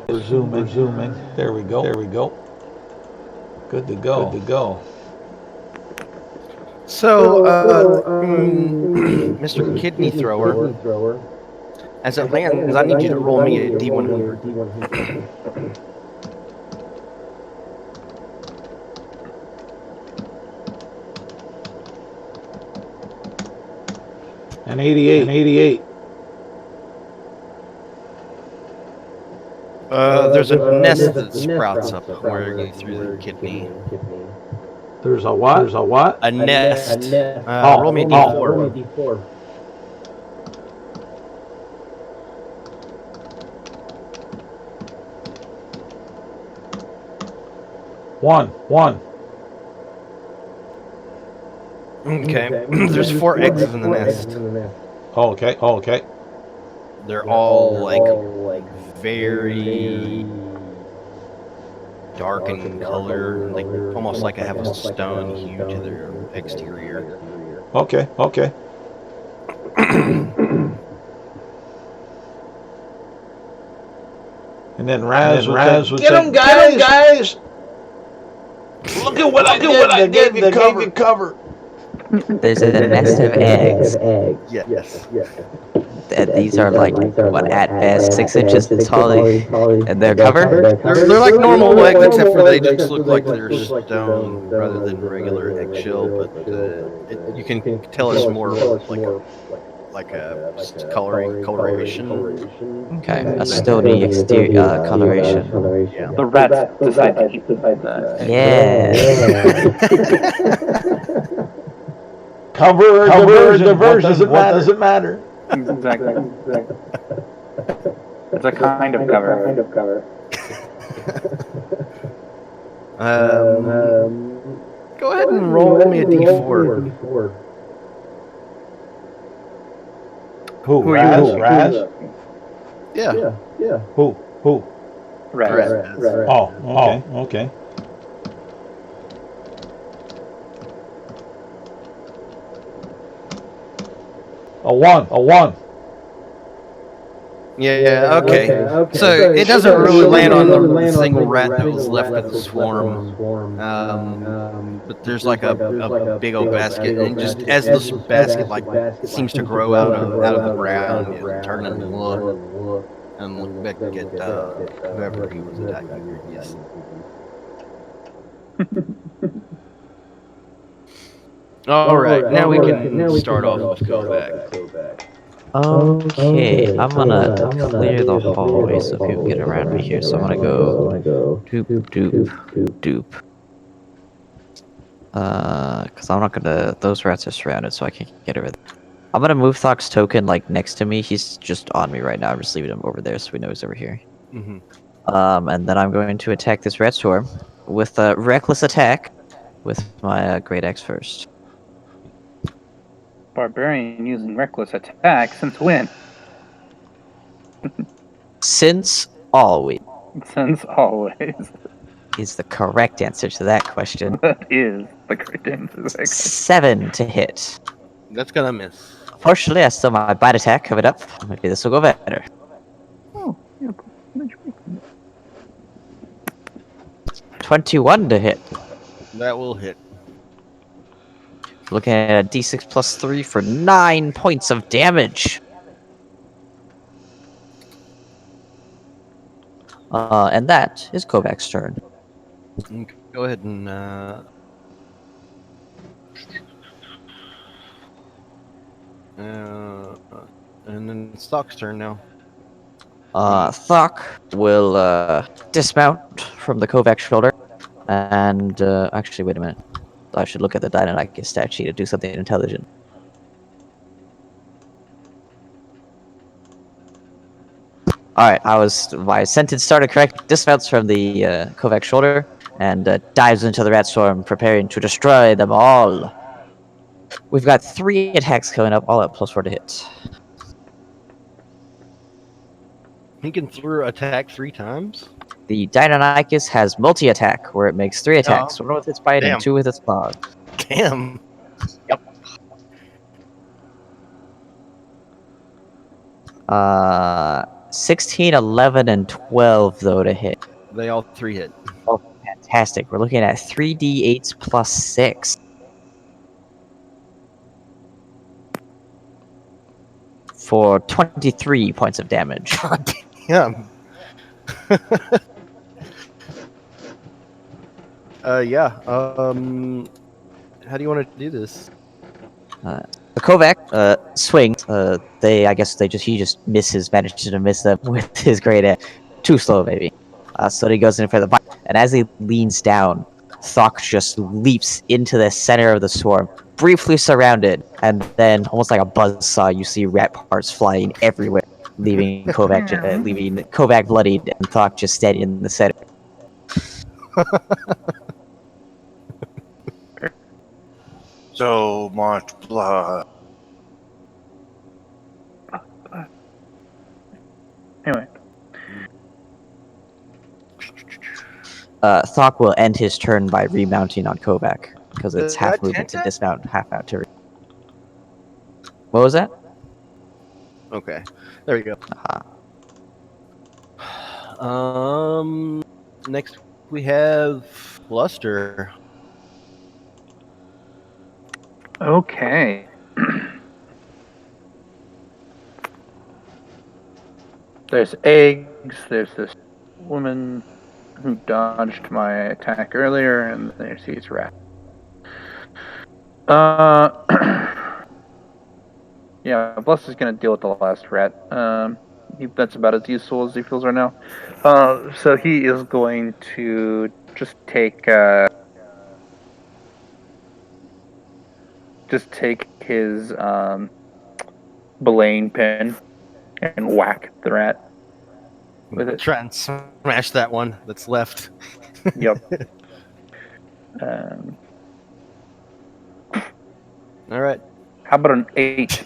We're zooming. There we go. Good to go. So, Mr. Kidney Thrower, as it lands, I need you to roll me a D100. An 88. There's a nest that sprouts up where you threw the kidney. There's a what? A nest. Roll me a D4. One. Okay. There's 4 eggs in the nest. Okay. They're all like very dark in color, like almost like I have a stone hue to their exterior. Okay. And then Raz would Get say, him, guys! Look at what I gave you cover. There's a nest of eggs. Yes. These are like, what, at best 6 inches tall, and they're covered? They're like normal eggs, except for they just look like they're stone rather than regular eggshell. But you can tell it's more like a coloration. Okay, a stony exterior coloration. Yeah. The rats decide to keep the Yeah. Cover or diversion, what does it matter? Exactly. It's a kind of cover. Go ahead and roll me a D4. Who? Who are you Raz? Yeah. Who? Rats. Oh, okay. A one. Yeah, okay. So it doesn't really land on the single rat that was left of the swarm. But there's like a big old basket, and just as this basket like seems to grow out of the ground, you turn and look back at whoever he was attacking previously. All right, now we can start off with Kovac. Okay, I'm gonna clear the hallway so people get around me here. So I'm gonna go doop. Because I'm not gonna. Those rats are surrounded, so I can't get over there. I'm gonna move Thok's token like next to me. He's just on me right now. I'm just leaving him over there so we know he's over here. Mm-hmm. And then I'm going to attack this rat swarm with a reckless attack with my great axe first. Barbarian using reckless attack since when? Since always Since always. is the correct answer to that question. That is the correct answer. 7 to hit. That's gonna miss. Fortunately, I still have my bite attack covered up. Maybe this will go better. Oh, yeah. 21 to hit. That will hit. Looking at a d6 plus 3 for 9 points of damage. And that is Kovac's turn. Go ahead and then it's Thok's turn now. Thok will dismount from the Kovac shoulder. And actually, wait a minute. I should look at the Dynamite stat sheet to do something intelligent. Alright, my sentence started correct. Dismounts from the Kovac shoulder and dives into the rat swarm, preparing to destroy them all. We've got 3 attacks coming up, all at +4 to hit. He can attack 3 times? The Deinonychus has multi-attack, where it makes 3 attacks. 1 with its bite and 2 with its claw. Damn. Yep. 16, 11, and 12 though to hit. They all 3 hit. Oh, fantastic! We're looking at 3d8s plus 6 for 23 points of damage. God damn. Yeah. How do you want to do this? The Kovac swings. He just manages to miss them with his great axe. Too slow, maybe. So he goes in for the bite, and as he leans down, Thok just leaps into the center of the swarm, briefly surrounded, and then, almost like a buzzsaw, you see rat parts flying everywhere, leaving Kovac bloodied, and Thok just standing in the center. So much blood. Anyway. Thok will end his turn by remounting on Kovac, because it's half movement to Tenta? dismount, half out to What was that? Okay. There we go. Next we have Luster. Okay. There's eggs, there's this woman who dodged my attack earlier, and there's these rats. Yeah, Bless is going to deal with the last rat. That's about as useful as he feels right now. So he is going to just take his belaying pin and whack the rat with it. Try and smash that one that's left. Yep. All right. How about an 8?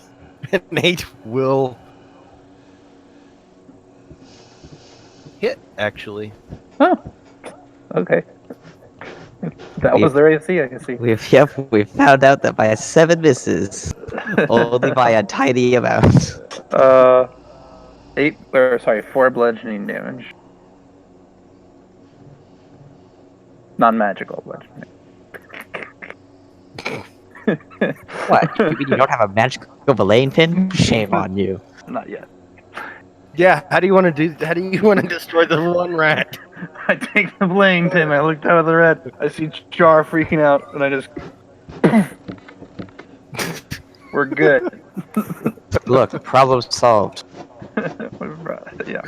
Nate will hit, actually. Oh, okay. That was their AC, I can see. We've found out that by 7 misses, only by a tiny amount. 4 bludgeoning damage. Non-magical bludgeoning. What? You mean you don't have a magical belaying pin? Shame on you. Not yet. Yeah. How do you want to destroy the one rat? I take the belaying pin, I look down at the rat, I see Jar freaking out, and I just... We're good. Look, problem solved. Yeah.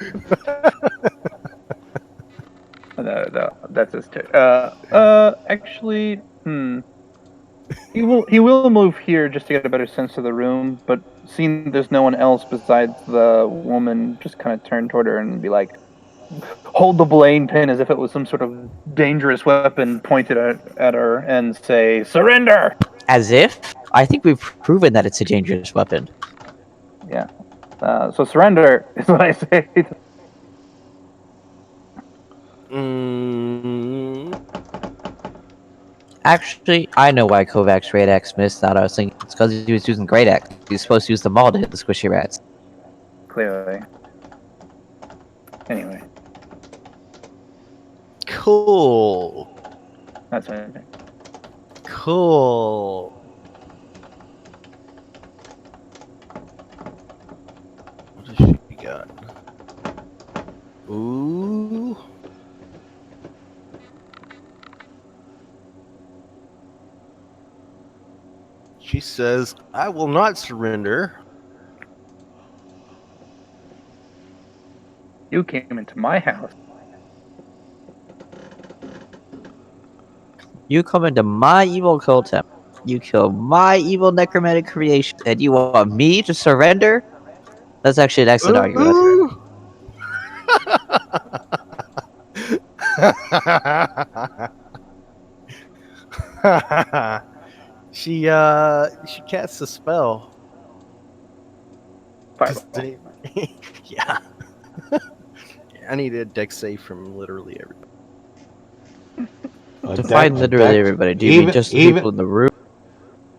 No, that's his turn. Actually, He will move here just to get a better sense of the room, but seeing there's no one else besides the woman, just kind of turn toward her and be like, hold the belaying pin as if it was some sort of dangerous weapon pointed at her and say, surrender! As if? I think we've proven that it's a dangerous weapon. Yeah. So surrender is what I say. Actually, I know why Kovac's Great Axe missed that. I was thinking it's because he was using Great Axe. He was supposed to use the maul to hit the squishy rats. Clearly. Anyway, Cool. that's what I think. Cool. What does she got? Ooh. She says, I will not surrender. You came into my house. You come into my evil Kotem. You kill my evil necromantic creation, and you want me to surrender? That's actually an excellent argument. She casts a spell. Fireball. Yeah. I need a dex save from literally everybody. Define literally everybody. Do you mean just the people in the room?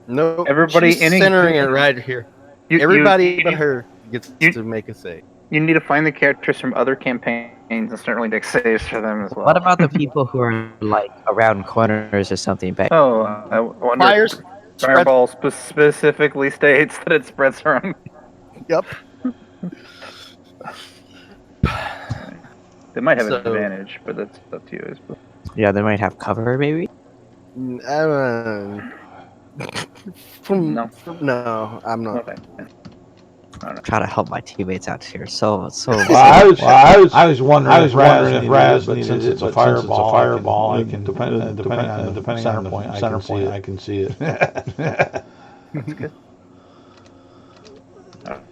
No, Everybody she's any- centering it right here. Everybody but her gets to make a save. You need to find the characters from other campaigns and start rolling dex saves for them as well. What about the people who are like around corners or something? Back? Oh, I wonder if Fireball specifically states that it spreads around. Yep. They might have an advantage, but that's up to you. Yeah, they might have cover, maybe. No, I'm not. Okay. I'm trying to help my teammates out here. Well, I was wondering if Raz, but since it's a fireball, I can depending on the center point, I can see it. That's good.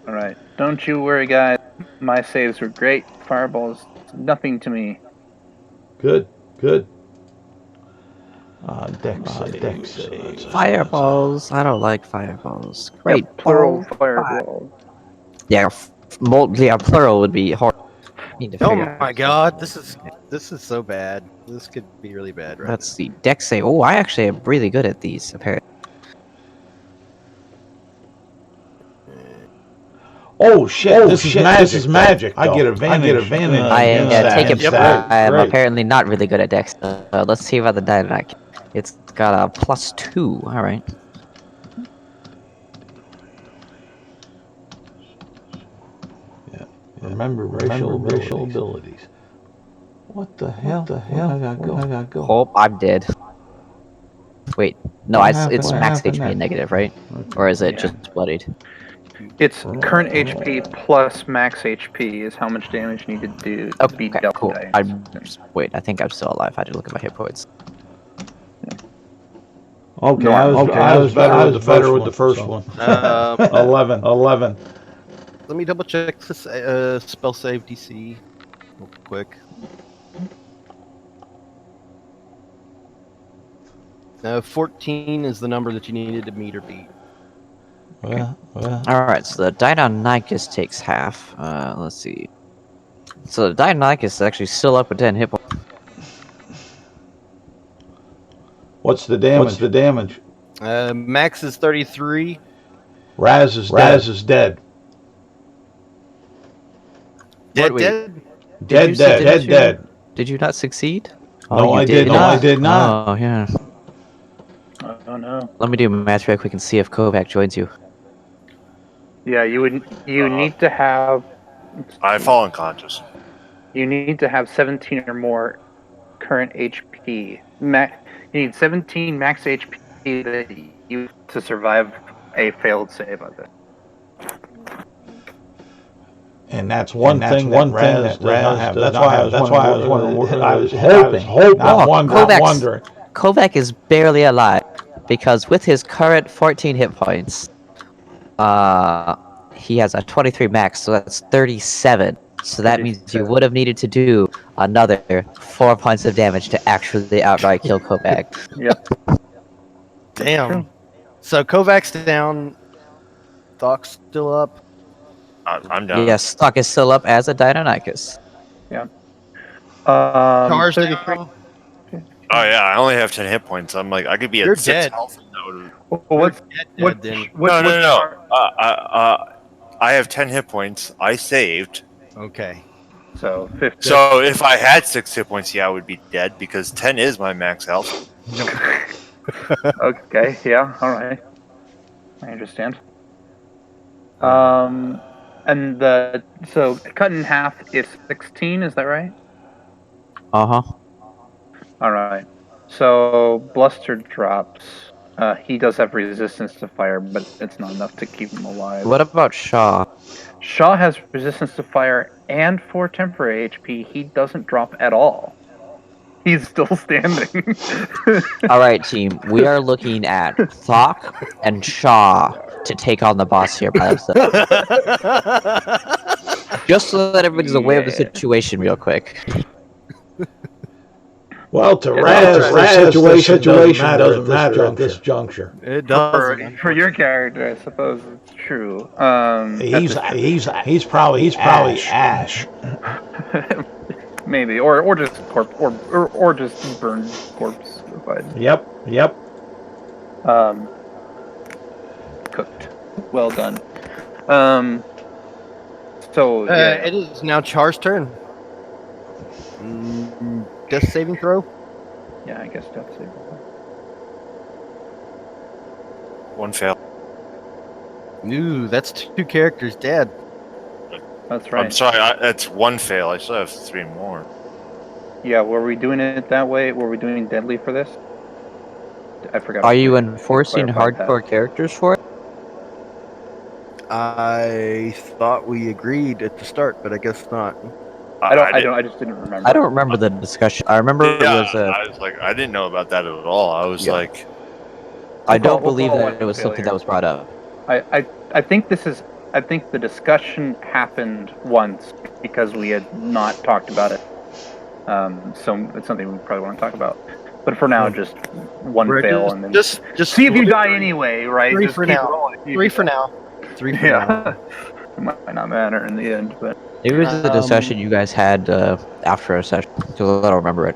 All right. Don't you worry, guys. My saves were great. Fireball is nothing to me. Good. Dex saves. Fireballs. I don't like fireballs. Great. Yep, plural fireball. Yeah, plural would be hard. Oh my god, this is so bad. This could be really bad, right? Let's see. Dex save. Oh, I actually am really good at these, apparently. Oh shit! This is magic. I get advantage. I take it back. I am apparently not really good at Dex. Let's see about the dynamic. It's got a +2. All right. Yeah. Remember racial abilities. What the hell? I gotta go. Oh, I'm dead. Wait, no, it's max HP negative, right? Or is it just bloodied? It's current HP plus max HP is how much damage you need to do to beat Delta cool. dice. Wait, I think I'm still alive. I had to look at my hit points. Okay, I was better with the first one. 11. Let me double check this spell save DC real quick. 14 is the number that you needed to meet or beat. Well. Alright, so the Deinonychus takes half. Let's see. So the Deinonychus is actually still up with 10 hit points. What's the damage? Max is 33. Raz is dead. Dead. Did you not succeed? No, I did not. Oh, yeah. Oh no. Let me do math real quick and see if Kovac joins you. Yeah, you need to have. I fall unconscious. You need to have 17 or more current HP. You need 17 max HP that you to survive a failed save of it. And that's one thing that Raz does not have. That's why I was wondering. I was hoping, not wondering. Kovac is barely alive because with his current 14 hit points, he has a 23 max, so that's 37. So that means you would have needed to do another 4 points of damage to actually outright kill Kovac. Yep. Damn. So Kovac's down. Doc's still up. I'm down. Yes, Stock is still up as a Deinonychus. Yeah. Car's down. Oh yeah, I only have 10 hit points. I'm like, I could be at 6 dead. health. And that would... No. I have 10 hit points. I saved. Okay. So 50. So if I had 6 hit points, yeah, I would be dead because 10 is my max health. Okay. Yeah. All right. I understand. And so cut in half is 16. Is that right? Uh-huh. All right. So Bluster drops. He does have resistance to fire, but it's not enough to keep him alive. What about Shaw? Shaw has resistance to fire and 4 temporary HP. He doesn't drop at all. He's still standing. Alright, team. We are looking at Thok and Shaw to take on the boss here by themselves. Just so that everybody's aware of the situation real quick. Well, to Raz, the situation doesn't matter at this juncture. It does. For your character, I suppose it's true. He's probably Ash. Maybe, or just corpse, or just burned corpse. Yep. Cooked. Well done. So yeah. It is now Char's turn. Death saving throw. Yeah, I guess death saving. One fail. Ooh, that's 2 characters dead. That's right. I'm sorry, that's one fail. I still have 3 more. Yeah, were we doing it that way? Were we doing deadly for this? I forgot. Are you enforcing hardcore characters for it? I thought we agreed at the start, but I guess not. I just didn't remember. I don't remember the discussion. I remember it was. I was like, I didn't know about that at all. I was like, I don't believe that it was something that was brought up. I think the discussion happened once because we had not talked about it. So it's something we probably want to talk about. But for now, just one fail and then just see if you die anyway, right? 3 just for now. 3 for now. 3 for now. It might not matter in the end, but It was the discussion you guys had after a session. Because I don't remember it.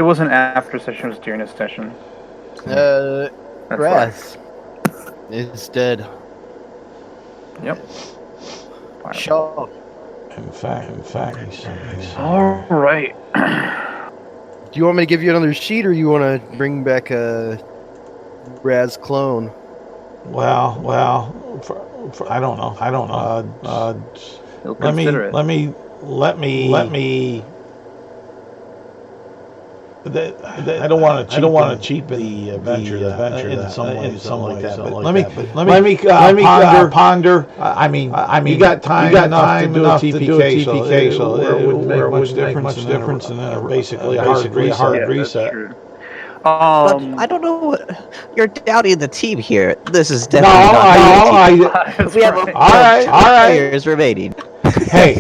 it wasn't after session; it was during a session. That's Raz is dead. Yep. Shaw. In fact, he's All right. Do you want me to give you another sheet, or you want to bring back a Raz clone? Well, I don't know. He'll consider it. Let me. I don't want to cheapen the adventure in some way. Let me ponder. I mean, you got time enough to do a TPK, so it wouldn't make much difference, and then basically a hard reset. True. But I don't know what you're doubting the team here. This is definitely not we have right. all right players remaining. Hey,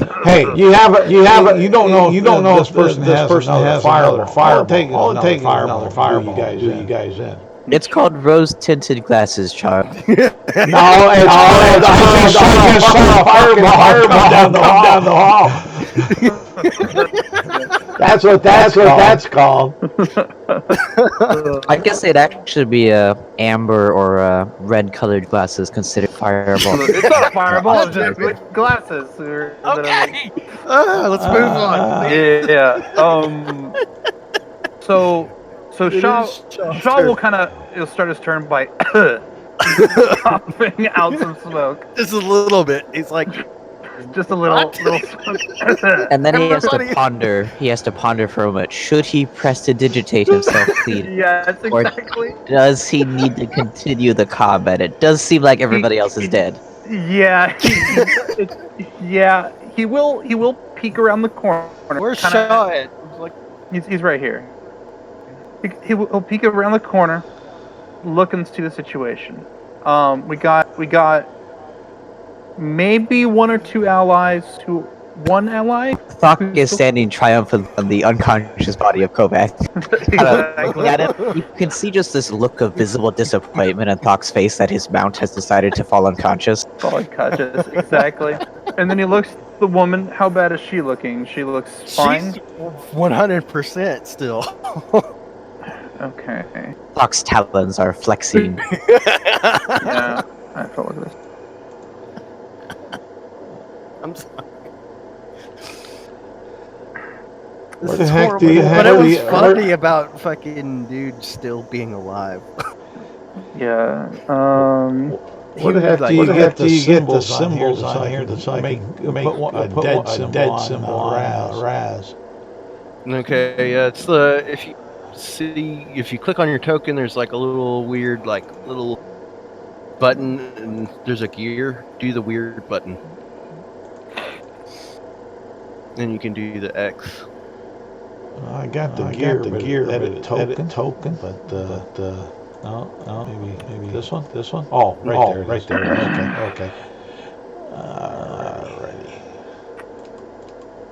you don't know if this person has another fireball. All it takes is another fireball. You guys in. It's called rose-tinted glasses, Char. No, it's fireball down the hall. That's what that's called. I guess they'd actually be amber or red-colored glasses considered fireball. It's not a fireball, it's just glasses. Okay. Let's move on. Yeah. So Shaw will kind of start his turn by puffing out some smoke. Just a little bit. He's like, just a little smoke. And then he has to ponder for a moment. Should he prestidigitate himself clean? Yes, exactly. Or does he need to continue the combat? It does seem like everybody else is dead. Yeah. He will peek around the corner. Where's Shaw at? He's right here. He'll peek around the corner, look and see the situation. We got maybe 1 or 2 allies to 1 ally. Thok is standing triumphant on the unconscious body of Kovac. Exactly. At him, you can see just this look of visible disappointment on Thok's face that his mount has decided to fall unconscious. Exactly. And then he looks at the woman. How bad is she looking? She looks fine. She's 100% still. Okay. Thok's talons are flexing. Yeah, I felt like this. I'm sorry. What the heck do you have? But it was funny about fucking dude still being alive. Yeah. What the heck do you get the symbols on here that make a dead symbol on Raz? Okay, yeah, it's the if you click on your token, there's like a little weird little button, and there's a gear. Do the weird button, then you can do the X. I got the gear, edit token, but no, maybe this one. Oh, right there. Okay.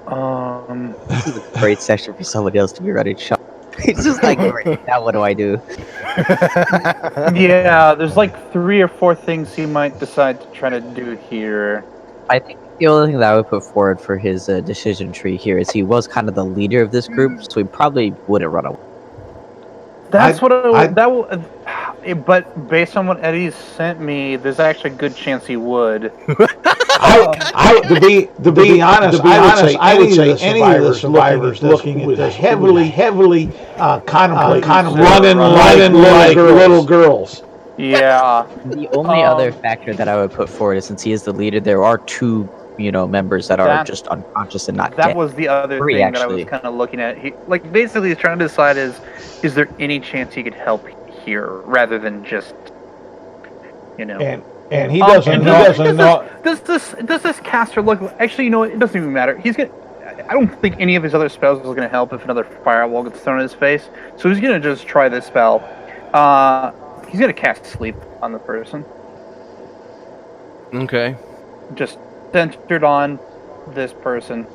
Alrighty. This is a great section for somebody else to be running shot. It's just like, right now, what do I do? Yeah, there's like 3 or 4 things he might decide to try to do here. I think the only thing that I would put forward for his decision tree here is he was kind of the leader of this group, so he probably wouldn't run away. That's But based on what Eddie sent me, there's actually a good chance he would. To be honest, I would say any of the survivors looking at this heavily contemplating running like little girls. Yeah. The only other factor that I would put forward is, since he is the leader, there are two, members that are just unconscious and not dead. That was the other thing that I was kind of looking at. Basically, he's trying to decide is there any chance he could help here rather than just, And he doesn't know. Does this caster look? Actually, it doesn't even matter. I don't think any of his other spells is going to help if another firewall gets thrown in his face. So he's going to just try this spell. He's going to cast sleep on the person. Okay. Just centered on this person.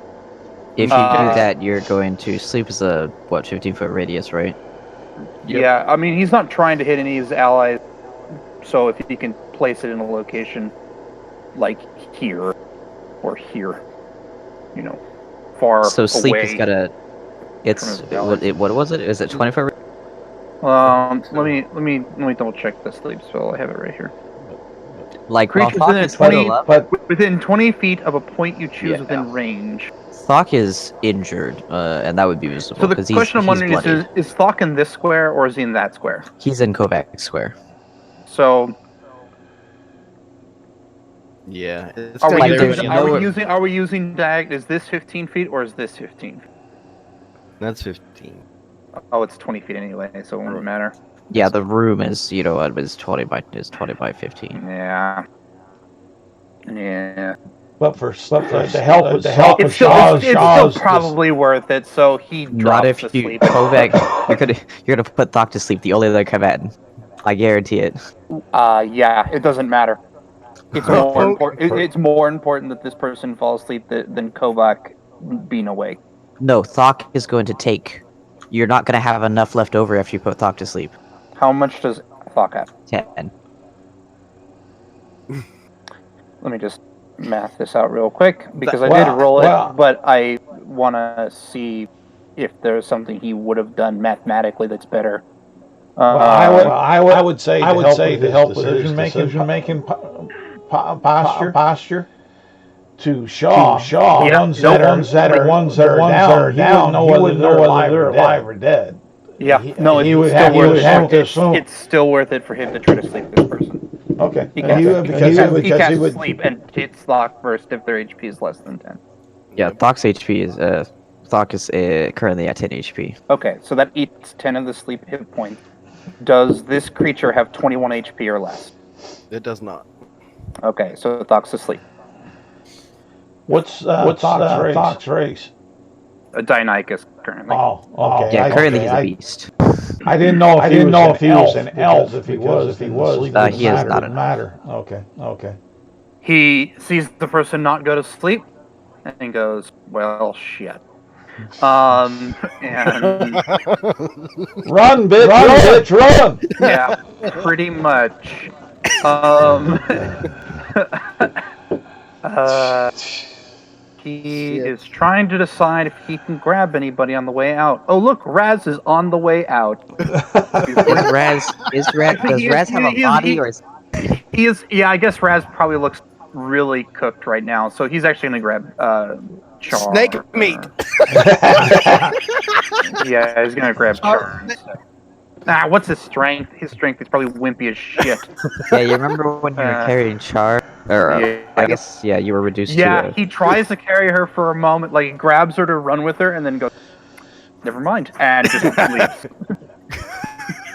If you do that, you're going to sleep as a 15-foot radius, right? Yep. Yeah, I mean, he's not trying to hit any of his allies. So if he can place it in a location like here or here, far away. So sleep is gonna. It's what was it? Is it 25? Let me double check the sleep spell. I have it right here. Like creatures within 20 feet of a point you choose within range. Thok is injured, and that would be visible. So the question I'm wondering is Thok in this square or is he in that square? He's in Kovac Square. So. Yeah. Are we using diag? Is this 15 feet or is this 15? That's 15. Oh, it's 20 feet anyway, so it won't matter. Yeah, the room is is 20 by 15. Yeah. But for the help of Shaw, it's still probably worth it. So he drops not if to you sleep. Kovac. You're gonna put Thok to sleep. The only other combatant. I guarantee it. Yeah, it doesn't matter. It's more important. It's more important that this person falls asleep than Kovac being awake. No, Thok is going to take. You're not going to have enough left over after you put Thok to sleep. How much does Thok have? 10. Let me just math this out real quick because I did roll it, but I want to see if there's something he would have done mathematically that's better. I would say to help with decision making posture. To Shaw, the ones that are down, he wouldn't know whether they're alive or dead. Yeah, he would have to assume it's still worth it for him to try to sleep this person. Okay, because he can't sleep and hits Thok first if their HP is less than 10. Yeah, Thok's HP is Thok is currently at 10 HP. Okay, so that eats 10 of the sleep hit points. Does this creature have 21 HP or less? It does not. Okay, so Thok's asleep. What's Thok's race? A Deinonychus currently. Oh, okay. Yeah, currently he's a beast. I didn't know if he was an elf. If he was, he is not an matter. Okay. He sees the person not go to sleep, and goes, "Well, shit." And run, bitch, run! Yeah, pretty much. He is trying to decide if he can grab anybody on the way out. Oh, look, Raz is on the way out. Does Raz have a body, or is he is? Yeah, I guess Raz probably looks really cooked right now, so he's actually gonna grab Char. Snake meat. Yeah, he's gonna grab Char. What's his strength? His strength is probably wimpy as shit. Yeah, you remember when you were carrying Char? Or, I guess, you were reduced to... Yeah, he tries to carry her for a moment, like, he grabs her to run with her, and then goes, never mind, and just leaves.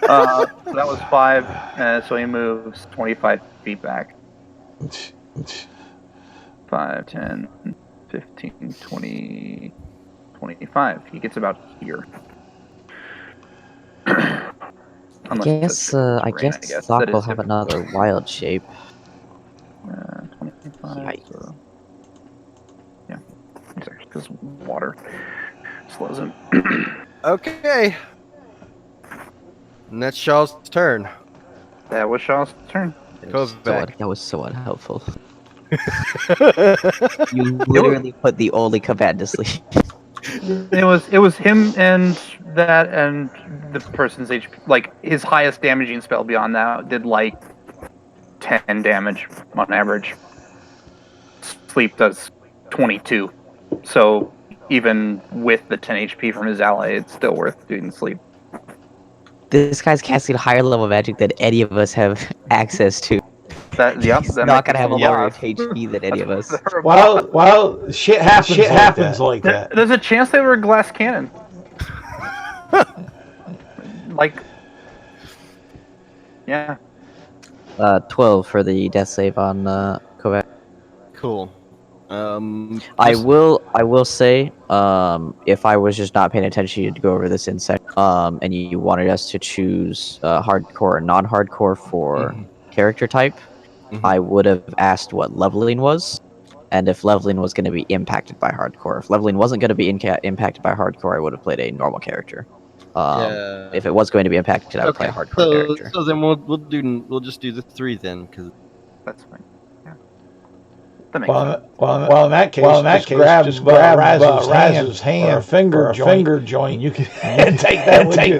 So that was 5, so he moves 25 feet back. 5, 10, 15, 20, 25. He gets about here. I guess Thok will have another wild shape. 25. So, yeah, because water slows him. Okay. And that's Shaw's turn. That was Shaw's turn. That was so unhelpful. You literally put the only combatant to sleep. It was him and That and the person's HP, like his highest damaging spell beyond that did like 10 damage on average. Sleep does 22. So even with the 10 HP from his ally, it's still worth doing sleep. This guy's casting higher level magic than any of us have access to. He's not gonna have a lower HP than any of us. Well, shit happens like that. There's a chance they were a glass cannon. Like, yeah. 12 for the death save on Kovac. Cool. I will say, if I was just not paying attention, you'd go over this insight, and you wanted us to choose hardcore or non-hardcore for character type, I would have asked what leveling was, and if leveling was going to be impacted by hardcore. If leveling wasn't going to be impacted by hardcore, I would have played a normal character. If it was going to be impacted, I would play a hardcore character. So then we'll just do the 3 then, because that's fine. Yeah. That makes sense. Well, in that case, just grab Raz's hand or finger joint. You can take that with you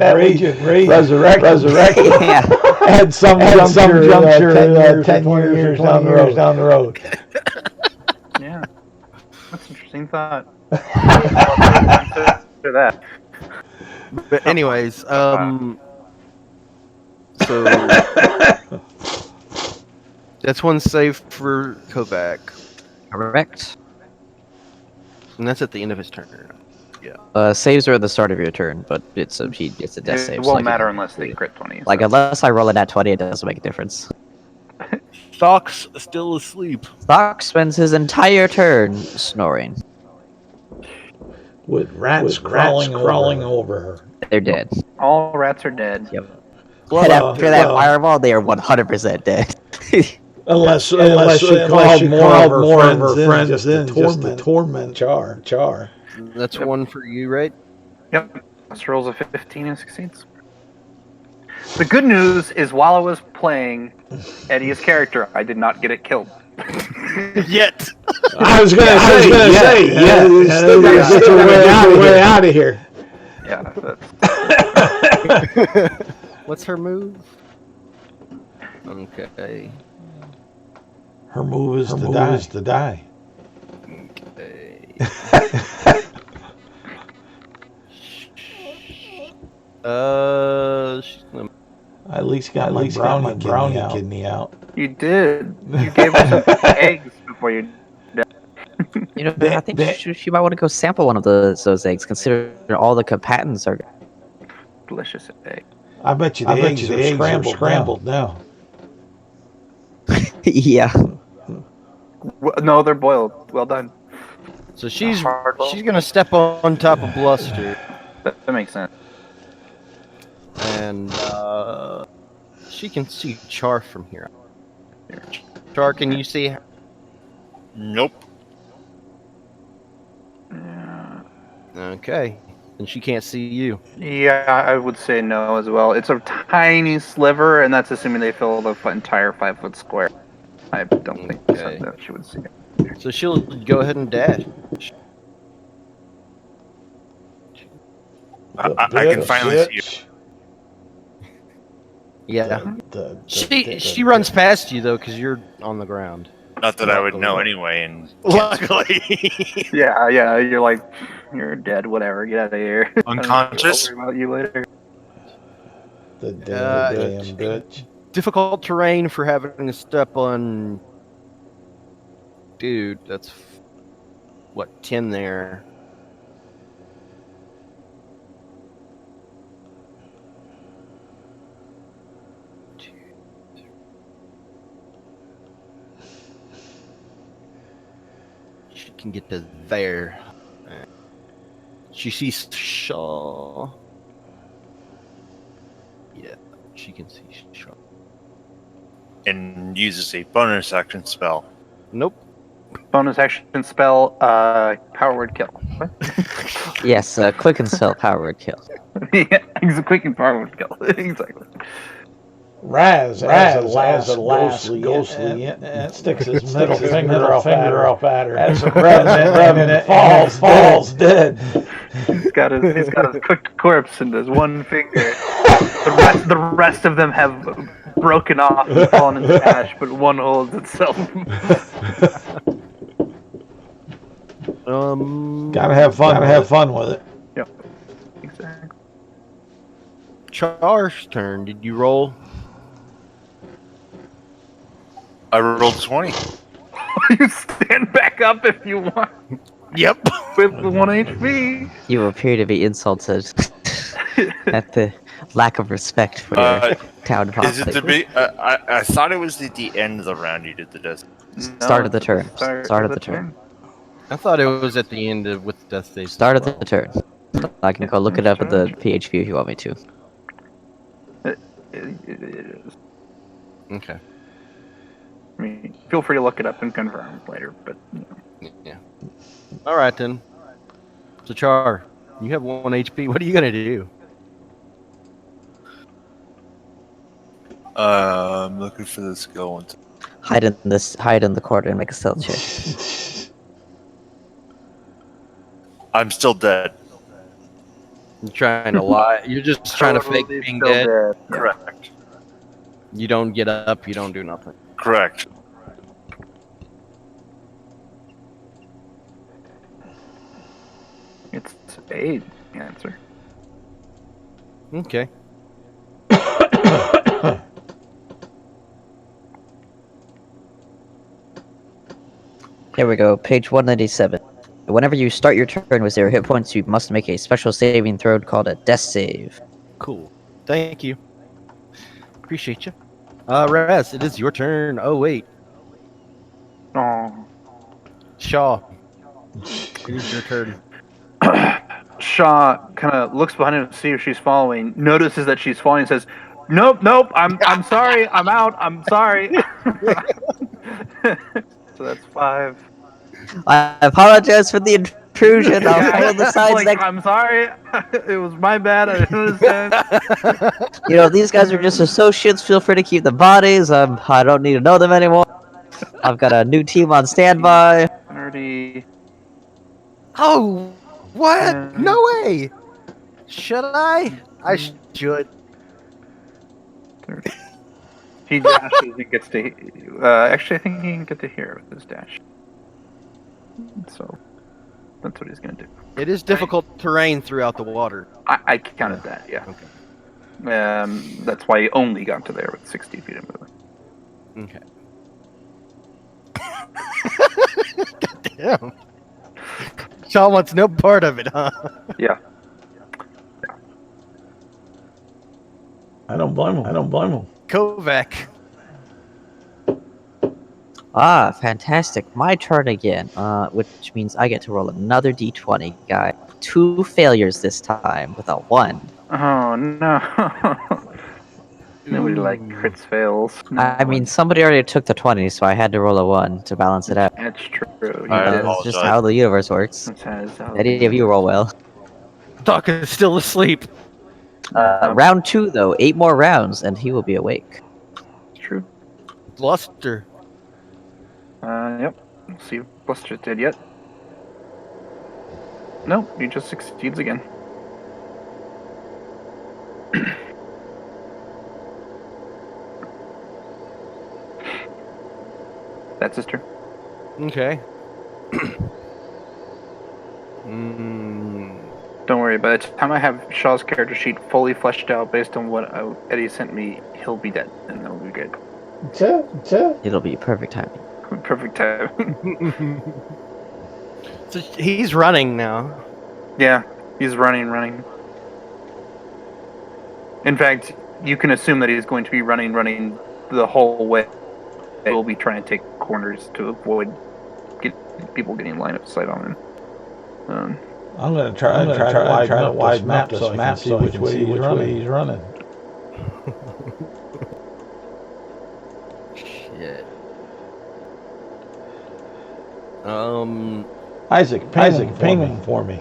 and resurrect. Yeah. Add some juncture 10 years down the road. Yeah. That's an interesting thought. After that. But anyways, so that's one save for Kovac. Correct. And that's at the end of his turn. Yeah. Saves are at the start of your turn, but it's a death save. It won't matter unless they crit 20. Like, unless I roll a nat 20, it doesn't make a difference. Sock's still asleep. Sock spends his entire turn snoring. With rats crawling over her. They're dead. All rats are dead. Yep. And after that fireball, they are 100% dead. Unless she called more of her friends in just to torment Char. That's one for you, right? Yep. This rolls a 15 and succeeds. The good news is while I was playing Eddie's character, I did not get it killed. Yet. I was gonna say, still gotta get your way out of here. Yeah. What's her move? Okay. Her move is to die. Okay. She's gonna... I at least got my brownie kidney out. You did. You gave her some eggs before you died. You know, I think she might want to go sample one of those eggs, considering all the compatants are... Delicious egg. I bet you the eggs are scrambled now. Yeah. No, they're boiled. Well done. So she's gonna step on top of Bluster. That makes sense. And she can see Char from here. Char, can you see her? Nope. Yeah. Okay. And she can't see you. Yeah, I would say no as well. It's a tiny sliver, and that's assuming they fill the entire 5-foot square. I don't think that she would see it. So she'll go ahead and dash. I can finally see you. Yeah. She runs past you, though, because you're on the ground. Not that I would know anyway. And luckily. Yeah, you're like, you're dead, whatever, get out of here. Unconscious? I'll worry about you later. The damn bitch. Difficult terrain for having to step on... Dude, that's... What, 10 there? She can get to there. She sees Shaw. Yeah, she can see Shaw. And uses a bonus action spell. Nope. Bonus action spell, power word kill. What? Yes, quick and spell power word kill. Yeah, it's a quick and power word kill. Exactly. Raz as the last ghostly and sticks his middle finger up at her. As a revenant falls dead. He's got his cooked corpse in his one finger. The rest of them have broken off and fallen into ash, but one holds itself. Gotta have fun with it. Yep. Exactly. Char's turn. Did you roll? I rolled 20. You stand back up if you want. Yep. With 1 HP. You appear to be insulted at the lack of respect for your town Is it to be? I thought it was at the end of the round you did the death. Start of the turn. Start of the turn. I thought it was at the end of with the death save. Start of the turn. I can go look it up at the PHP if you want me to. It is. Okay. I mean, feel free to look it up and confirm later, but you know. Yeah. All right then. So Char, you have 1 HP. What are you gonna do? I'm looking for the skill one. Hide in the corner and make a stealth check. I'm still dead. You're trying to lie. You're just trying to fake being dead. Correct. You don't get up. You don't do nothing. Correct. It's a answer. Okay. Here we go, page 197. Whenever you start your turn with 0 hit points, you must make a special saving throw called a death save. Cool. Thank you. Appreciate you. Raz, it is your turn. Oh wait, Oh. Shaw. It is your turn. Shaw kind of looks behind him to see if she's following, notices that she's following, and says, Nope, I'm sorry, I'm out, I'm sorry. So that's 5. I apologize for the intrusion. I'll follow the signs next. I'm sorry. It was my bad. I didn't understand. You know, these guys are just associates. Feel free to keep the bodies. I don't need to know them anymore. I've got a new team on standby. 30. Oh, what? No way. Should I? I should. 30. He dashes and gets to. Actually, I think he can get to here with his dash. So that's what he's gonna do. It is difficult terrain throughout the water. I counted that. Yeah. Okay. That's why he only got to there with 60 feet of movement. Okay. Goddamn. Shaw wants no part of it, huh? Yeah. I don't blame him. Kovac. Ah, fantastic. My turn again, which means I get to roll another d20, guy. 2 failures this time with a 1. Oh, no. Nobody like crits fails. No. I mean, somebody already took the 20, so I had to roll a 1 to balance it out. That's true. That's just how the universe works. Any of you roll well. Doc is still asleep. Round 2, though. 8 more rounds, and he will be awake. True. Bluster. Yep. Let's see if Buster's dead yet. No, he just succeeds again. That's his turn. Okay. Don't worry, by the time I have Shaw's character sheet fully fleshed out based on what Eddie sent me, he'll be dead, and that'll be good. It'll be perfect timing. Perfect time. So he's running now. Yeah, he's running. In fact, you can assume that he's going to be running the whole way. He'll be trying to take corners to avoid people getting line of sight on him. I'm gonna try to wide map so I can see which way he's running. Shit. Isaac, ping for me.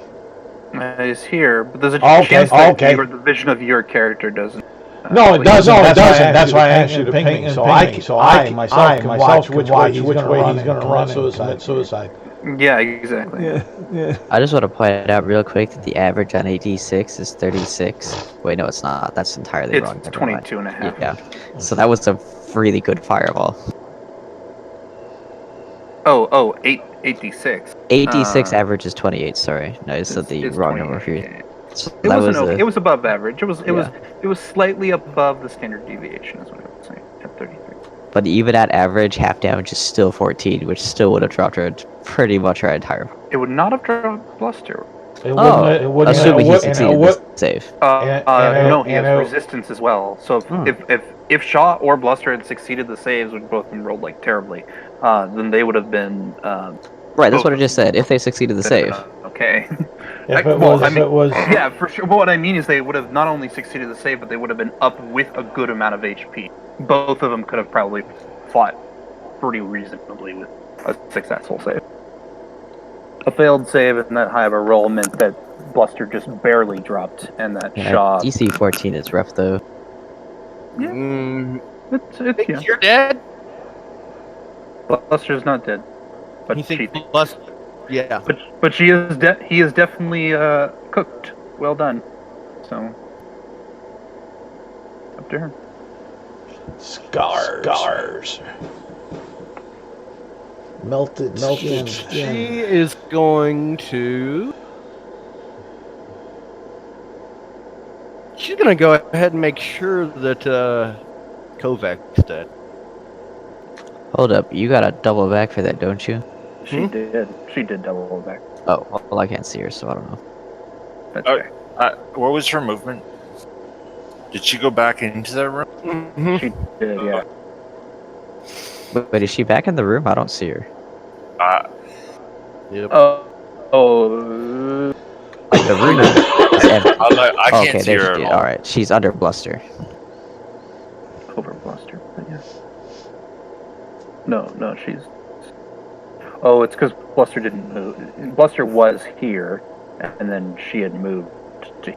He's here, but there's a chance that the vision of your character doesn't No, it doesn't. That's why I asked you to ping me, so I myself can watch which way he's going to run so commit suicide. Yeah, exactly. Yeah. I just want to point out real quick that the average on AD6 is 36. Wait, no, it's not. That's entirely wrong. It's Never mind. 22 and a half. Yeah. So that was a really good fireball. Oh, 8d6. 8d6 average is 28. Sorry, no, I said the It's wrong 28, number here. yeah. So It that wasn't was okay. It was above average. It Yeah. was slightly above the standard deviation, is what I would say, at 33. But even at average, half damage is still 14, which still would have dropped her pretty much her entire. It would not have dropped Bluster. Assuming he succeeded the save. No, he has resistance as well. So Hmm. if Shaw or Bluster had succeeded the saves, which both of them rolled like terribly, then they would have been. Right, that's what I just said. If they succeeded the save. Okay. If it was, Yeah, for sure. But what I mean is they would have not only succeeded the save, but they would have been up with a good amount of HP. Both of them could have probably fought pretty reasonably with a successful save. A failed save and that high of a roll meant that Bluster just barely dropped, and that Shaw. DC 14 is rough though. Yeah. It's yeah. You're dead? Bluster's not dead, but You think she. Buster? Yeah. But he is definitely cooked. Well done. So up to her. Scars. Melted skin. She is going to. She's gonna go ahead and make sure that Kovac's dead. Hold up, you got a double back for that, don't you? She did. She did double back. Oh, well, I can't see her, so I don't know. That's Oh. fair. What was her movement? Did she go back into that room? Mm-hmm. She did. Yeah. Wait, is she back in the room? I don't see her. Yep. Oh. Like the room is empty. I can't Okay, see there her she at is. all. Alright, she's under Bluster. Over Bluster. But yeah. No, she's. Oh, it's because Bluster didn't move. Bluster was here, and then she had moved to.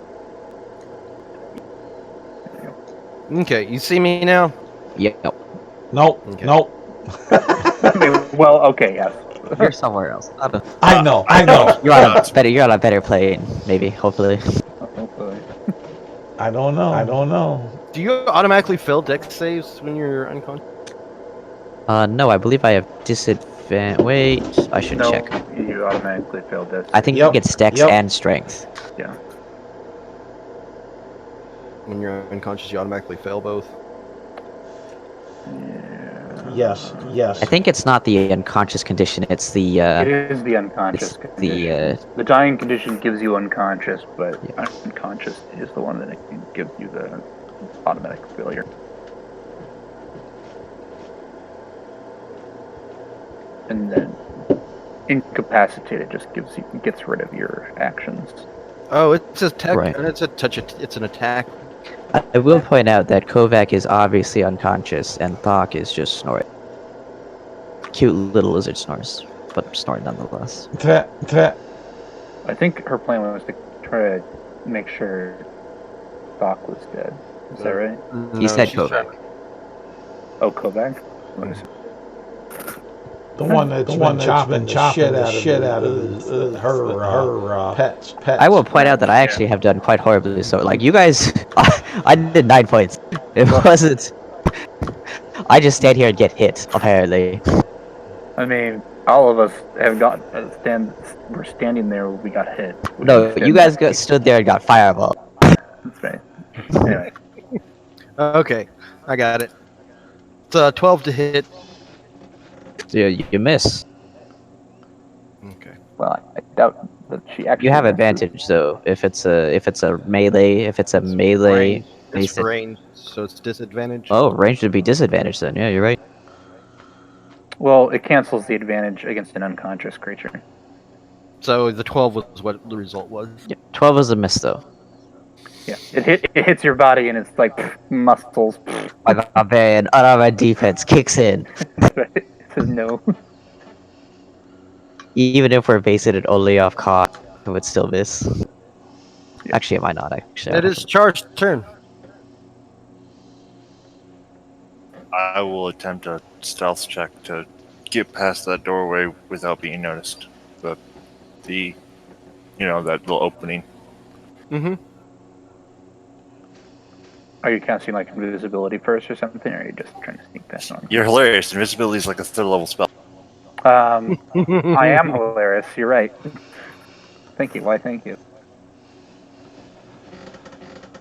Okay, you see me now? Yep. Nope. Okay. Nope. Well, okay, yes. You're somewhere else. I know. You're on a better plane, maybe, hopefully. I don't know. Do you automatically fail dex saves when you're unconscious? No, I believe I have disadvantage. Wait, I should No, check. you automatically failed this. I think you get dex and strength. Yeah. When you're unconscious, you automatically fail both. Yes. I think it's not the unconscious condition, it's the, It is the unconscious it's condition. The dying condition gives you unconscious, but unconscious is the one that gives you the automatic failure. And then incapacitated just gets rid of your actions. Oh, it's a tech. Right. It's a touch. It's an attack. I will point out that Kovac is obviously unconscious, and Thok is just snoring. Cute little lizard snores, but snoring nonetheless. I think her plan was to try to make sure Thok was dead. Is that right? He said she's Kovac. Oh, Kovac? What is it? The one that's been chopping the shit out of her pets. I will point out that I actually have done quite horribly. So, like, you guys, I did 9 points. It wasn't. I just stand here and get hit, apparently. I mean, all of us have got we're standing there when we got hit. No, you guys stood there and got fireball. That's right. Anyway. Okay, I got it. It's 12 to hit. You miss. Okay. Well, I doubt that she actually. You have advantage though. If it's a melee, It's range, so it's disadvantage. Oh, range would be disadvantage then. Yeah, you're right. Well, it cancels the advantage against an unconscious creature. So the 12 was what the result was. Yeah, 12 is a miss though. Yeah, it hits your body and it's like muscles. My barbarian unarmored defense kicks in. It says no. Even if we're basing it only off cost, it would still miss. Actually, it might not. Actually, It is charged turn. I will attempt a stealth check to get past that doorway without being noticed. That little opening. Mm-hmm. Are you casting like invisibility first or something, or are you just trying to sneak past on? You're hilarious. Invisibility is like a 3rd level spell. I am hilarious. You're right. Thank you. Why? Thank you.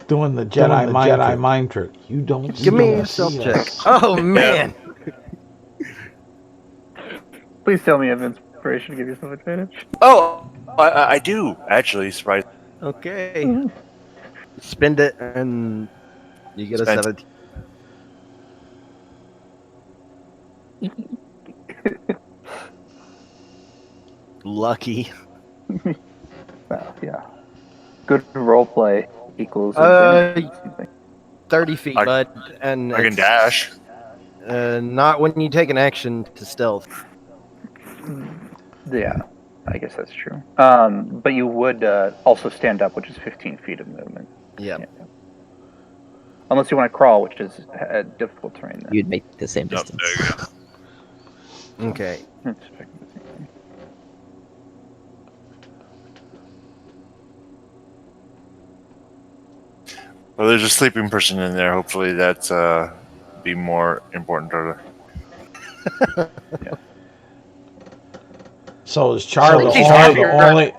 Doing the Jedi mind trick. You don't Give me a see stealth us. check. Oh man. Please tell me you have inspiration to give yourself advantage. Oh, I do actually. Surprise. Okay. Spend it and you get Spent. a 17. Lucky. Well, yeah. Good role play equals. 30 feet, bud, and I can dash. not when you take an action to stealth. Yeah, I guess that's true. But you would also stand up, which is 15 feet of movement. Yeah. Unless you want to crawl, which is a difficult terrain. Then. You'd make the same Nope, distance. there you go. Okay. Well, there's a sleeping person in there. Hopefully, that's be more important to her. So is Char the only?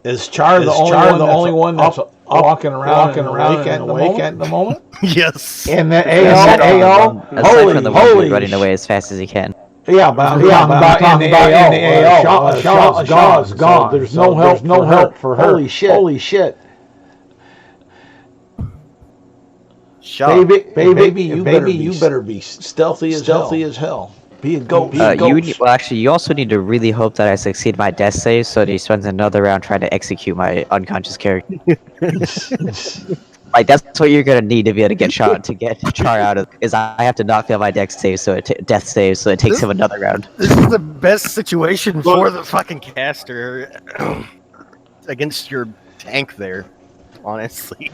Is Char the only one that's walking around awake at the moment? Yes. And the Aside AO, from the one holy, dude running away as fast as he can. Yeah, but I'm talking about in the AO. Shaw's gone. So there's no help for her. Holy shit. Shaw. Baby, you better be stealthy as hell. Be a ghost. You also need to really hope that I succeed my death save, so that he spends another round trying to execute my unconscious character. Like that's what you're gonna need to be able to get shot to get Char out of. Is I have to not fail my death save, so it takes him another round. This is the best situation for the fucking caster against your tank there, honestly.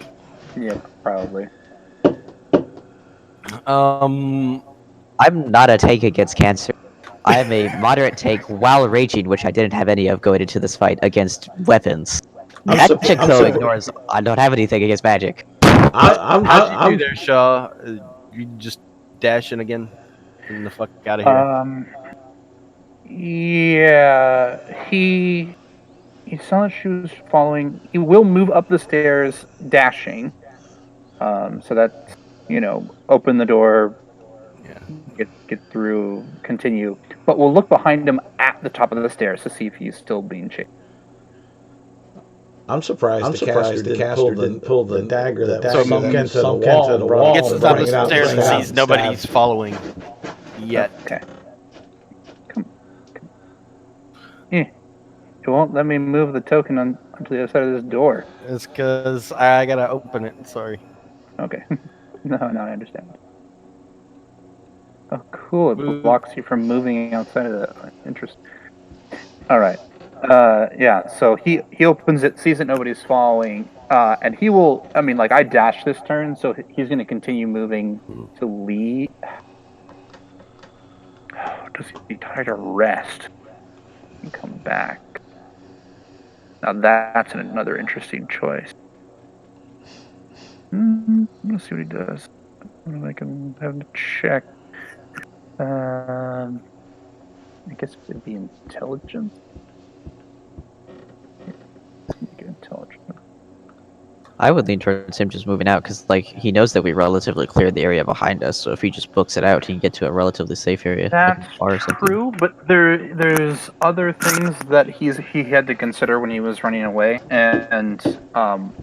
Yeah, probably. I'm not a tank against cancer. I am a moderate tank while raging, which I didn't have any of going into this fight against weapons. Magic though ignores. I don't have anything against magic. How'd you do there, Shaw? You just dash in again and the fuck out of here. Yeah, he saw that she was following. He will move up the stairs, dashing. So that's open the door. Get through, continue. But we'll look behind him at the top of the stairs to see if he's still being chased. I'm surprised the caster didn't pull the dagger that sunk into the He wall. gets to the top of the stairs and sees nobody's following yet. Okay. Come. Yeah. It won't let me move the token onto the other side of this door. It's because I gotta open it. Sorry. Okay. No, I understand. Oh, cool. It blocks you from moving outside of the interest. All right. Yeah, so he opens it, sees that nobody's following, and he will, I dashed this turn, so he's going to continue moving to lead. Does he try to rest and come back? Now that's another interesting choice. Let's see what he does. I'm going to make him have to check. I guess it would be intelligence. I would lean towards him just moving out, because he knows that we relatively cleared the area behind us, so if he just books it out, he can get to a relatively safe area. That's true, but there's other things that he had to consider when he was running away, and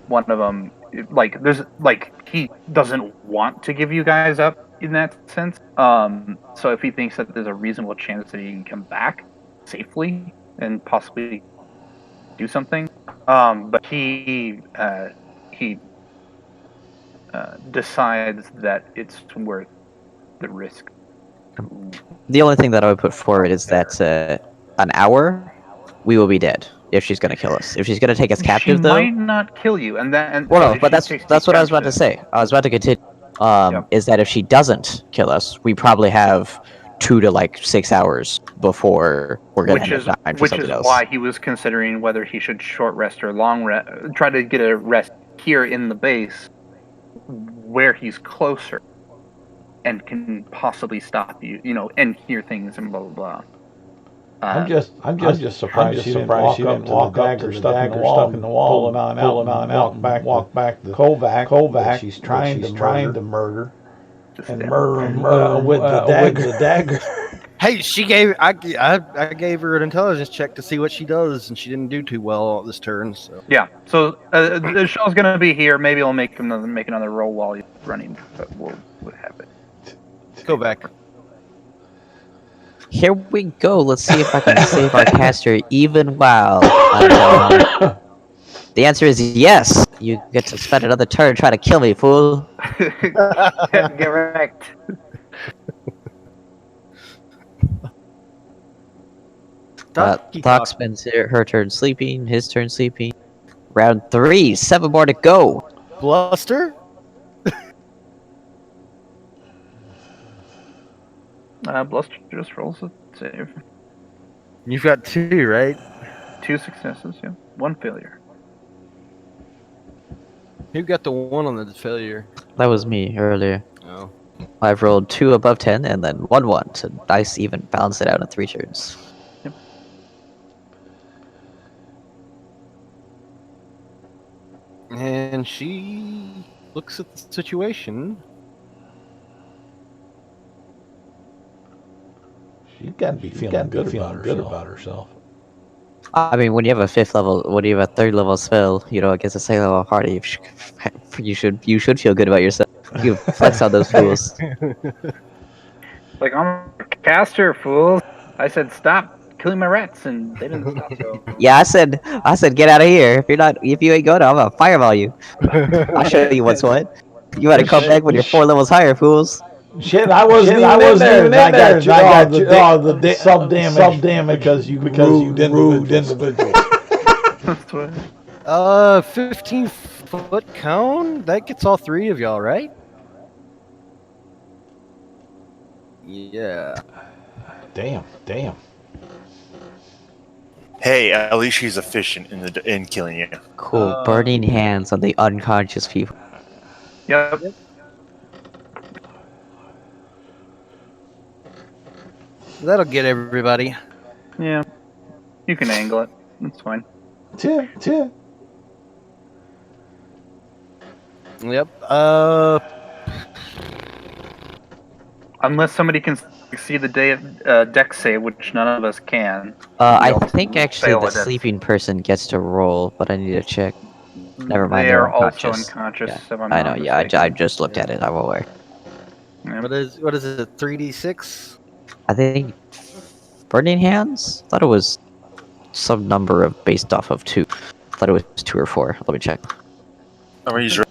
one of them, he doesn't want to give you guys up in that sense. So if he thinks that there's a reasonable chance that he can come back safely and possibly do something, but he decides that it's worth the risk. The only thing that I would put forward is that an hour, we will be dead if she's going to kill us. If she's going to take us captive, she though, might not kill you, but that's what I was about to say. I was about to continue. is that if she doesn't kill us, we probably have 2 to 6 hours before we're going to end up dying for something else. Which is why he was considering whether he should short rest or long rest, try to get a rest here in the base where he's closer and can possibly stop you, and hear things and blah blah blah. I'm just surprised you didn't walk up to the dagger stuck in the wall, pulling on out, walk back to Kovac. She's trying to murder, and murder him with the dagger. Hey, I gave her an intelligence check to see what she does, and she didn't do too well this turn. So yeah, so the show's gonna be here. Maybe I'll make another roll while you're running, but we'll have it. Go back. Here we go. Let's see if I can save our caster even while. The answer is yes. You get to spend another turn trying to kill me, fool. Correct. Doc spends her turn sleeping, his turn sleeping. Round 3, 7 more to go. Bluster? Bluster just rolls a save. You've got 2, right? 2 successes, yeah. 1 failure. Who got the 1 on the failure? That was me earlier. Oh. I've rolled 2 above 10 and then 1-1 to dice even balance it out in 3 turns. Yep. And she looks at the situation. She's got to be feeling good about herself. I mean, when you have a 3rd level spell, against a 2nd level party, you should feel good about yourself. You flex on those fools. Like, I'm a caster, fools. I said stop killing my rats, and they didn't stop. So. Yeah, I said get out of here. If you ain't going, I'm gonna fireball you. I'll show you what's what. You gotta come back when you're 4 levels higher, fools. Shit, I wasn't even in there. I got you all the sub damage because you rude individual. 15-foot cone? That gets all 3 of y'all, right? Yeah. Damn. Hey, at least she's efficient in killing you. Cool. Burning hands on the unconscious people. Yep. That'll get everybody. Yeah. You can angle it. That's fine. Cheer. Yep. Unless somebody can succeed the dex save, which none of us can. I think actually the sleeping person gets to roll, but I need to check. Never mind. They're also unconscious. Yeah. If I'm I not know. mistaken. Yeah, I just looked at it. I'm aware. Yeah. What is it? 3d6? I think burning hands. I thought it was some number of based off of 2. I thought it was 2 or 4. Let me check. I'm gonna use Sure.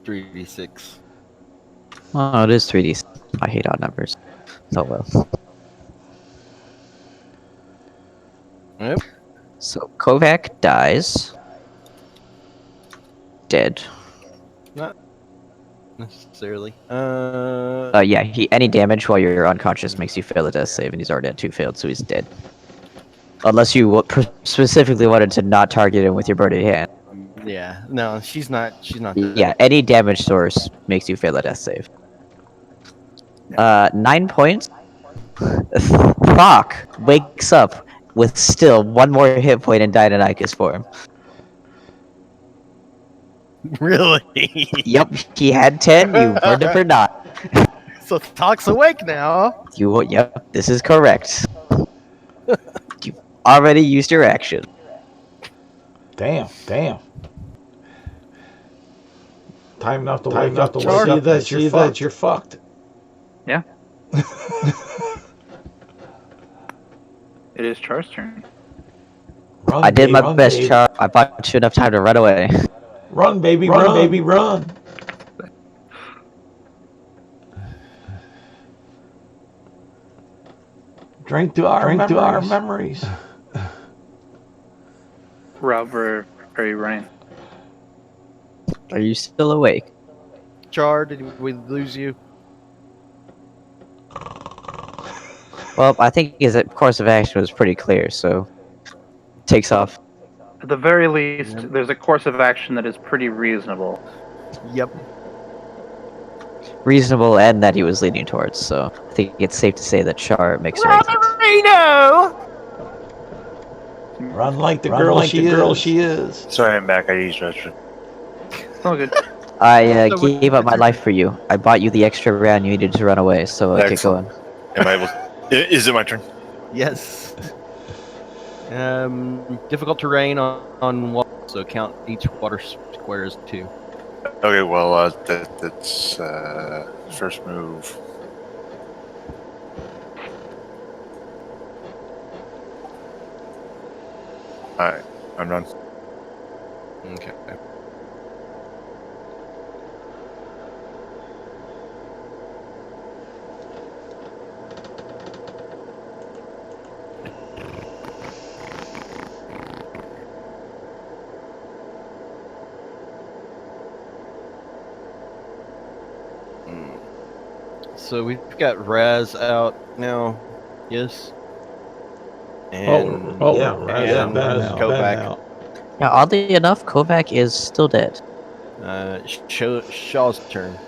3d6. Oh, it is 3D. I hate odd numbers. So well. Yep. So Kovac dies. Dead. Not necessarily. Yeah, any damage while you're unconscious makes you fail a death save, and he's already at 2 failed, so he's dead. Unless you specifically wanted to not target him with your burning hand. Yeah. No, she's not. Yeah, any damage source makes you fail a death save. 9 points. Thok wakes up with still 1 more hit point in Deinonychus form. Really? Yep, he had 10. You burned it for not. So Thok's awake now. Yep, this is correct. You've already used your action. Damn. Time enough to wake up to see that you're fucked. Yeah. It is Char's turn. I did my best, Char. I bought you enough time to run away. Run, baby, run. Drink to our memories. Rob, where are you running? Are you still awake? Char? Did we lose you? Well, I think his course of action was pretty clear, so takes off. At the very least, Yep. there's a course of action that is pretty reasonable. Yep. Reasonable, and that he was leading towards, so I think it's safe to say that Char makes the right choice. Run like the girl she is. Sorry, I'm back. I used restroom. It's all good. I gave up my life for you. I bought you the extra round you needed to run away, so get Excellent. going. Am I able? Is it my turn? Yes. Difficult terrain on walls, so count each water square as 2. Okay, well, that's first move. Alright, I'm done. Okay. So we've got Raz out now, yes? And Yeah, and Kovac. Now, oddly enough, Kovac is still dead. Shaw's turn.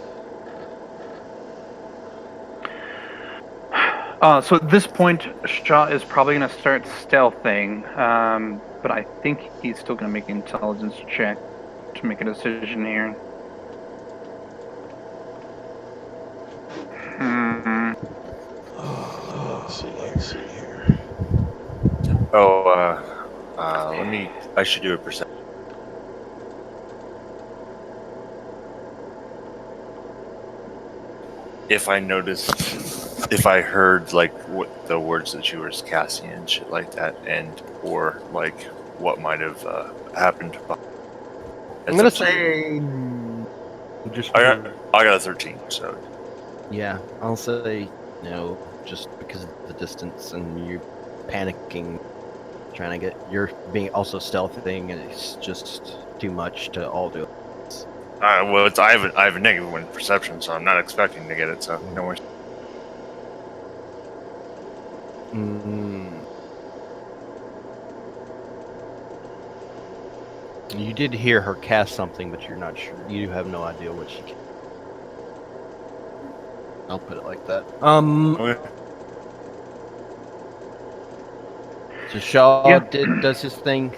So at this point, Shaw is probably going to start stealthing, but I think he's still going to make an intelligence check to make a decision here. Let's see here. Oh, I should do a perception. If I heard like what the words that you were casting and shit like that, and or like what might have happened. I'm gonna say just I got a 13, so yeah. I'll say no, just because of the distance and you panicking, trying to get you're being also stealthing, and it's just too much to all do. well, I have a negative one perception, so I'm not expecting to get it. So no worries. You did hear her cast something, but you're not sure. You have no idea what she. I'll put it like that. Okay. So Shaw Yeah. does his thing.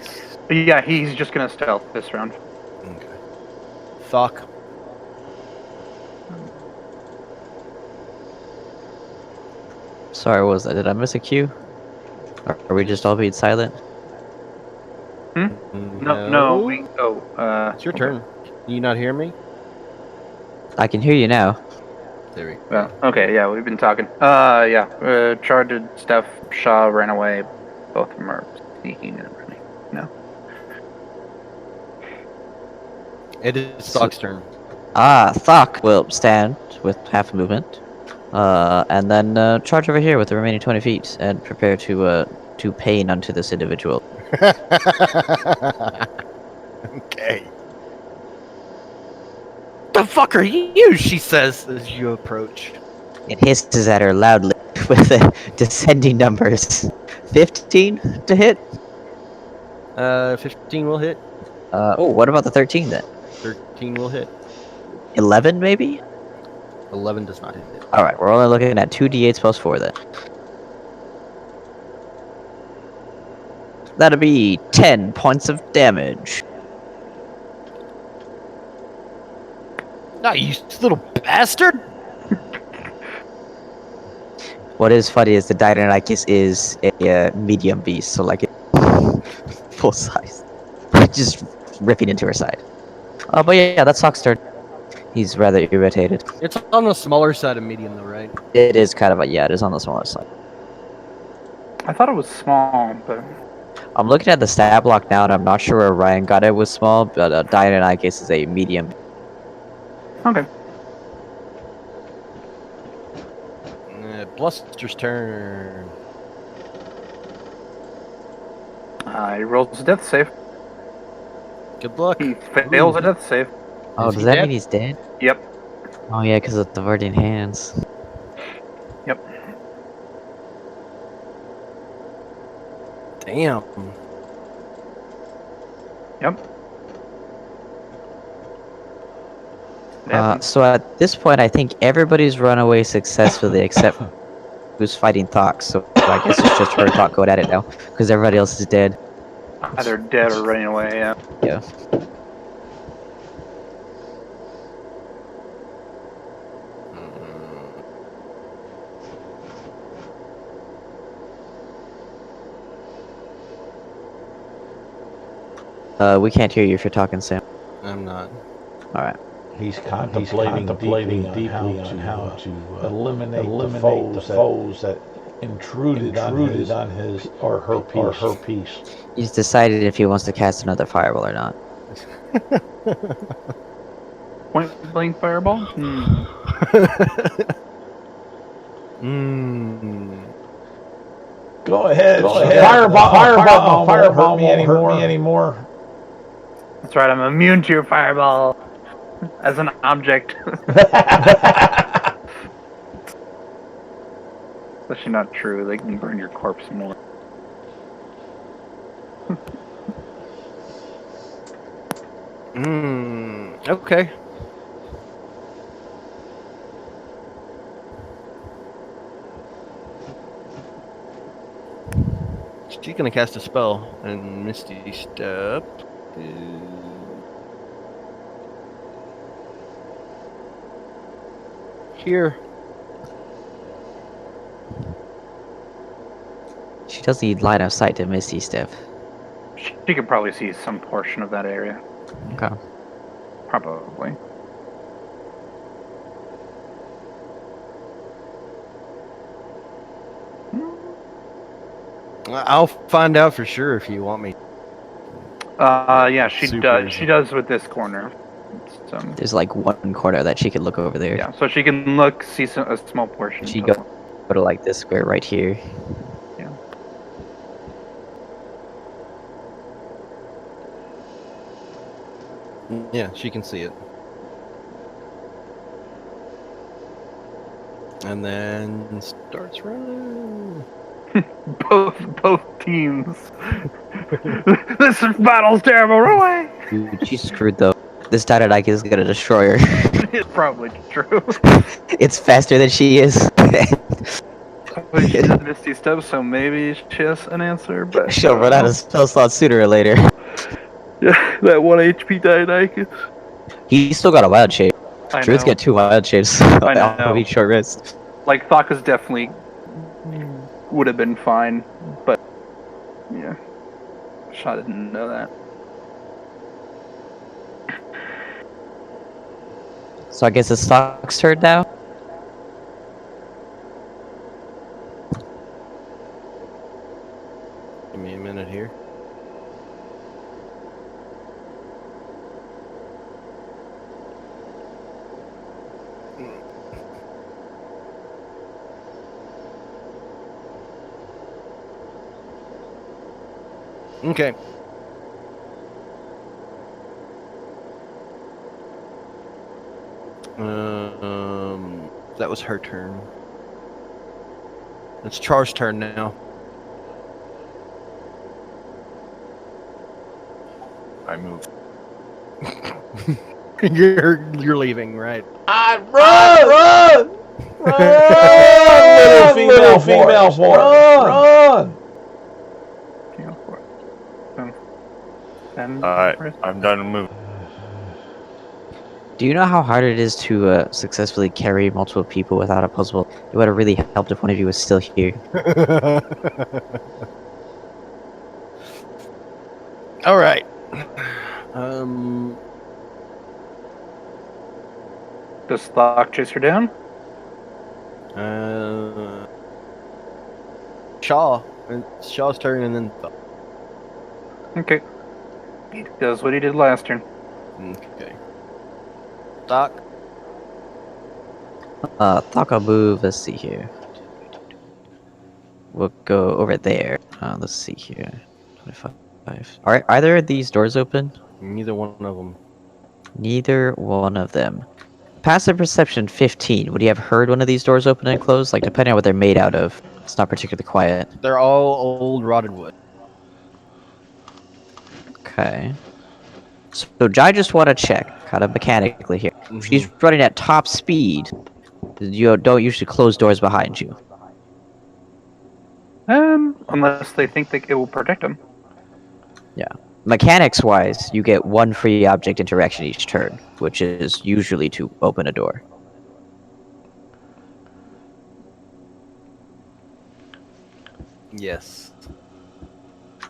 Yeah, he's just going to stealth this round. Okay. Thok. Sorry, what was that? Did I miss a cue? Are we just all being silent? No. It's your turn. You not hear me? I can hear you now. There we go. Well, okay, yeah, we've been talking. Char did stuff. Shaw ran away. Both of them are sneaking and running. No. It is Thok's turn. Thok will stand with half a movement, and then charge over here with the remaining 20 feet and prepare to pain unto this individual. Okay. The fuck are you? She says as you approach. It hisses at her loudly with the descending numbers. 15 to hit? 15 will hit. What about the 13 then? 13 will hit. 11 maybe? 11 does not hit. Alright, we're only looking at 2d8s plus 4 then. That'll be 10 points of damage. No, you little bastard! What is funny is the Deinonychus is a medium beast, so like full size. Just ripping into her side. But yeah, that's Sock's turn. He's rather irritated. It's on the smaller side of medium though, right? It is kind of it is on the smaller side. I thought it was small, but I'm looking at the stat block now, and I'm not sure where Ryan got it was small, but Deinonychus is a medium. okay. Bluster's turn. He rolls a death save. Good luck. He fails a death save. Oh, Is does he that dead? mean he's dead? Yep. Oh yeah, because of the Guardian Hands. Yep. Damn. Yep. So at this point, I think everybody's run away successfully except who's fighting Thok. So I guess it's just her and Thok going at it now because everybody else is dead. Either dead or running away. Yeah. Yeah. We can't hear you if you're talking, Sam. I'm not. All right. He's contemplating deeply on how to eliminate the foes that intruded on his or her piece. He's decided if he wants to cast another fireball or not. Point blank fireball. Go ahead. Fireball won't hurt me anymore. That's right. I'm immune to your fireball as an object. It's actually not true. They can burn your corpse more. Okay. She's gonna cast a spell and Misty Step. Here. She does need line of sight to Misty Step. She could probably see some portion of that area. Okay. Probably. I'll find out for sure if you want me. Yeah, she Super does. easy. She does with this corner. It's, There's like one corner that she could look over there. yeah, so she can look, see a small portion. She of go to like this square right here. Yeah. Yeah, she can see it. And then starts running. Both teams. This battle's terrible. Run away. Dude, she's screwed though. This Dynamite is gonna destroy her. It's probably true. It's faster than she is. But she did Misty Step, so maybe she has an answer. But She'll run out of spell slots sooner or later. Yeah, that 1 HP Dynamite. He's still got a wild shape. I Druids know. get 2 wild shapes. I know. Off of each short rest. Like Thaka's definitely would have been fine, but yeah, Shaw didn't know that. So I guess it's Stock's turn now. Give me a minute here. Okay. That was her turn. It's Char's turn now. I move. You're leaving, right? Run! Little female form. Run! Go for it. And I'm done moving. Do you know how hard it is to successfully carry multiple people without a puzzle? It would have really helped if one of you was still here. All right. does Thak chase her down? Shaw. It's Shaw's turn, and then. Okay. He does what he did last turn. Okay. Doc. Thok will move. Let's see here. We'll go over there. Let's see here. 25. Are either of these doors open? Neither one of them. Neither one of them. passive perception 15. Would you have heard one of these doors open and close? Like, depending on what they're made out of, it's not particularly quiet. They're all old rotted wood. Okay. So I just want to check, kind of mechanically here. If she's running at top speed, you don't usually close doors behind you. Unless they think that it will protect them. Yeah. Mechanics-wise, you get one free object interaction each turn, which is usually to open a door. Yes.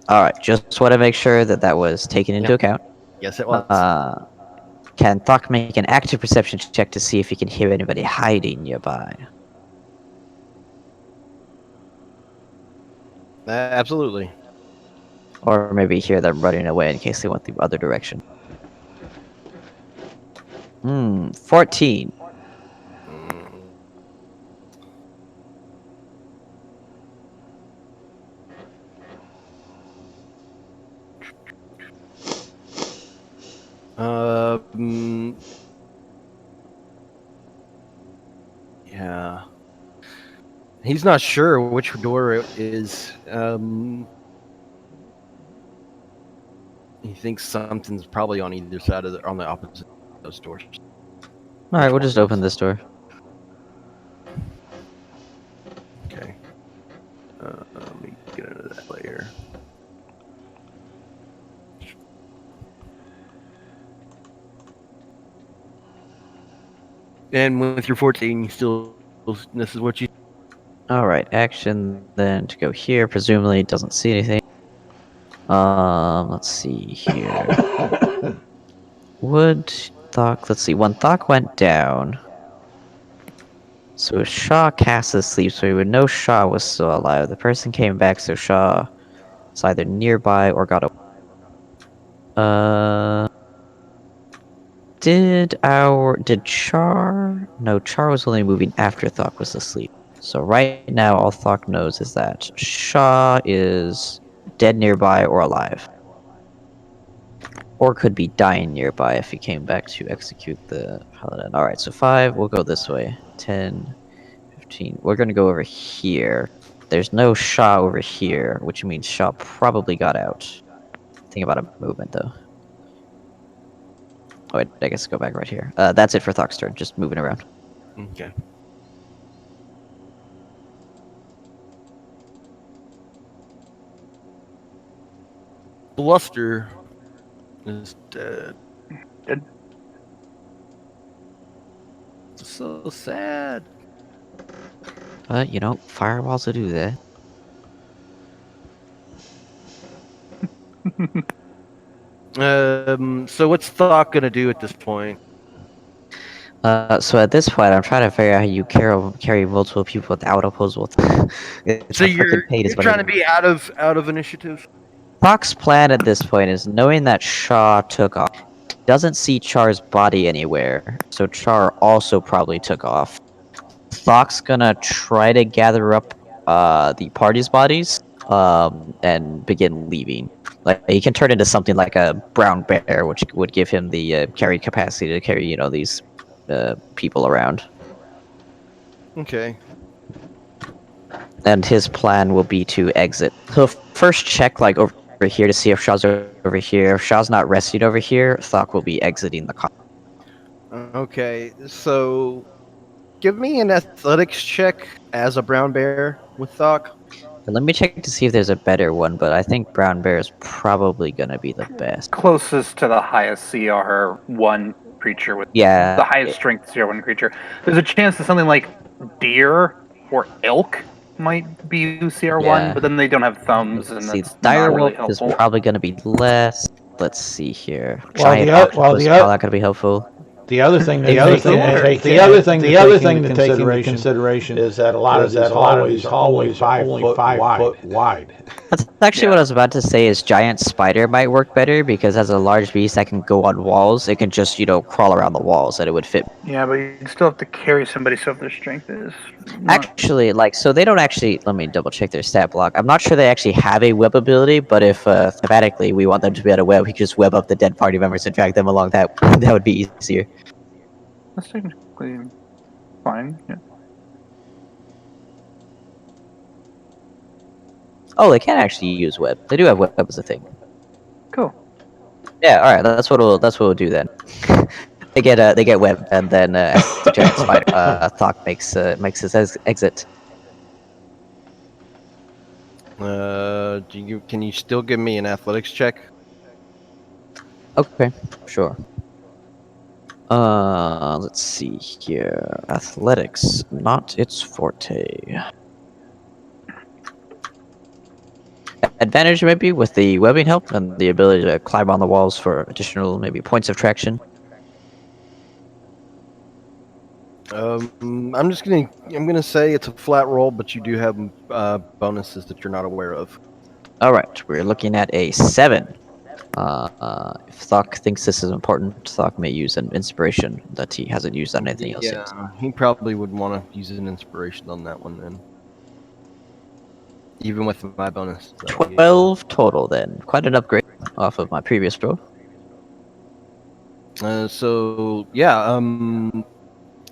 Alright, just want to make sure that that was taken into account. Yes, it was. Can Thok make an active perception check to see if he can hear anybody hiding nearby? Absolutely. Or maybe hear them running away in case they went the other direction. 14. Yeah. He's not sure which door it is. He thinks something's probably on either side of on the opposite of those doors. Alright, we'll just open this door. Okay. Let me get into that layer. And with your 14, you still, this is what you... Alright, action then to go here. Presumably it doesn't see anything. Let's see here. Would Thok, let's see, when Thok went down, so Shaw cast asleep, so we would know Shaw was still alive. The person came back, so Shaw is either nearby or got away. Did Char? No, Char was only moving after Thok was asleep. So right now, all Thok knows is that Shaw is dead nearby or alive. Or could be dying nearby if he came back to execute the paladin. Alright, so 5, we'll go this way. 10, 15. We're gonna go over here. There's no Shaw over here, which means Shaw probably got out. Think about a movement, though. Oh, wait, I guess go back right here. That's it for Thok's turn, just moving around. Okay. Bluster is dead. Dead. So sad. But, you know, firewalls will do that. So what's Thok gonna do at this point? So at this point, I'm trying to figure out how you carry multiple people without opposable. So you're trying to be out of initiative? Thok's plan at this point is knowing that Shaw took off. Doesn't see Char's body anywhere, so Char also probably took off. Thok's gonna try to gather up the party's bodies and begin leaving. Like, he can turn into something like a brown bear, which would give him the carry capacity to carry, you know, these people around. Okay. And his plan will be to exit. He'll first check, like, over here to see if Shaw's over here. If Shaw's not resting over here, Thok will be exiting the car. Okay, so give me an athletics check as a brown bear with Thok. And let me check to see if there's a better one, but I think brown bear is probably gonna be the best. Closest to the highest CR1 creature with Yeah. the highest strength CR1 creature. There's a chance that something like deer or elk might be CR1, Yeah. but then they don't have thumbs, and See, that's dire not really wolf is helpful. probably gonna be less. Let's see here. Well, Giant the oth- octopus well, the is oth- probably not gonna be helpful. The other thing to take into consideration is that a lot of these hallways are only 5 foot wide. That's actually what I was about to say. Is giant spider might work better because as a large beast that can go on walls, it can just, you know, crawl around the walls and it would fit. Yeah, but you still have to carry somebody, so if their strength is not... Actually, like, so they don't actually. Let me double check their stat block. I'm not sure they actually have a web ability, but if thematically we want them to be able to web, we can just web up the dead party members and drag them along. That would be easier. Let's take perfectly fine. Yeah. Oh, they can actually use web. They do have web as a thing. Cool. Yeah, all right. That's what we'll do then. they get web, and then as the giant spider, Thok makes his exit. Can you still give me an athletics check? Okay, sure. Let's see here. Athletics, not its forte. Advantage maybe with the webbing help and the ability to climb on the walls for additional maybe points of traction. I'm gonna say it's a flat roll, but you do have bonuses that you're not aware of. All right, we're looking at a 7. If Thok thinks this is important, Thok may use an inspiration that he hasn't used on anything else yet. He probably would want to use an inspiration on that one then. Even with my bonus. 12 total then. Quite an upgrade off of my previous build.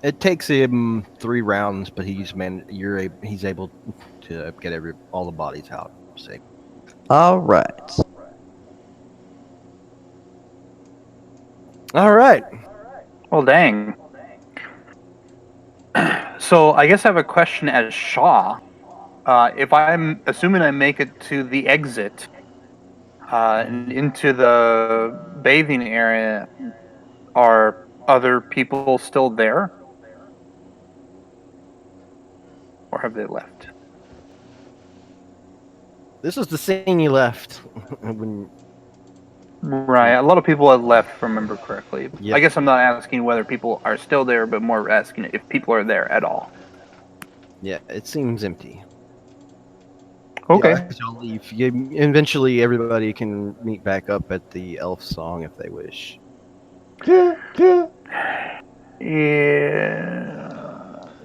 It takes him 3 rounds, but he's able to get all the bodies out safe. All right. All right. Well, dang. So I guess I have a question as Shaw. If I'm assuming I make it to the exit and into the bathing area, are other people still there? Or have they left? This is the scene you left when. Right, a lot of people have left, if I remember correctly. Yep. I guess I'm not asking whether people are still there, but more asking if people are there at all. Yeah, it seems empty. Okay. Yeah, I'll leave. Eventually, everybody can meet back up at the elf song if they wish. Yeah.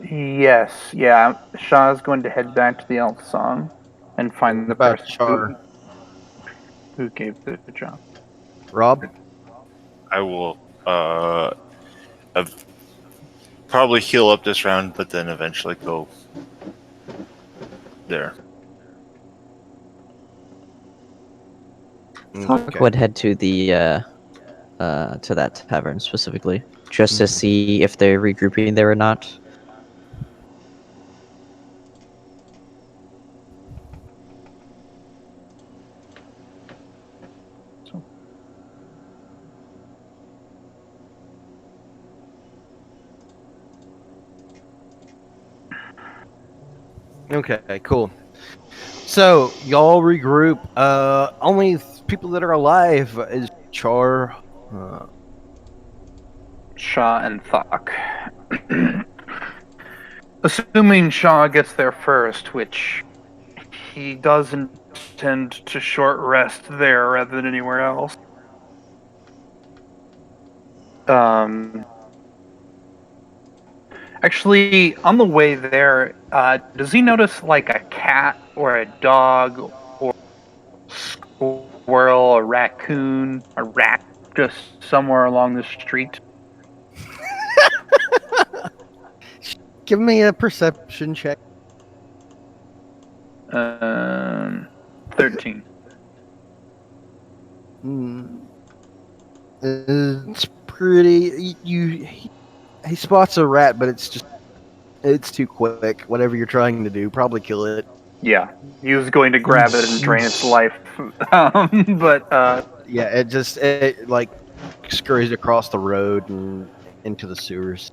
Yes. Yeah. Shaw's going to head back to the elf song and find the About person Char. who gave the job. Rob? I will probably heal up this round, but then eventually go there. Thok would head to the to that tavern specifically, just to see if they're regrouping there or not. Okay, cool. So, y'all regroup. Only people that are alive is Char. Shaw and Thok. Assuming Shaw gets there first, which he does intend to short rest there rather than anywhere else. Actually, on the way there, does he notice like a cat or a dog or squirrel, a raccoon, a rat just somewhere along the street? Give me a perception check. 13. It's pretty. He spots a rat, but it's too quick. Whatever you're trying to do, probably kill it. Yeah, he was going to grab it and drain its life, but yeah, it like scurries across the road and into the sewers.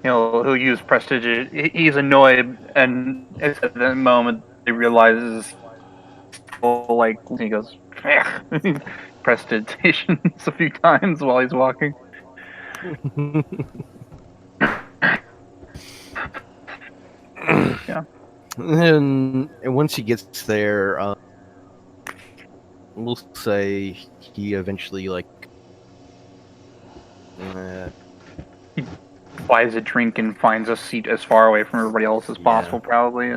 he'll use prestige. He's annoyed, and it's at that moment he realizes, like, he goes prestidigitations a few times while he's walking. Yeah. And once he gets there, we'll say he eventually he buys a drink and finds a seat as far away from everybody else as possible, probably,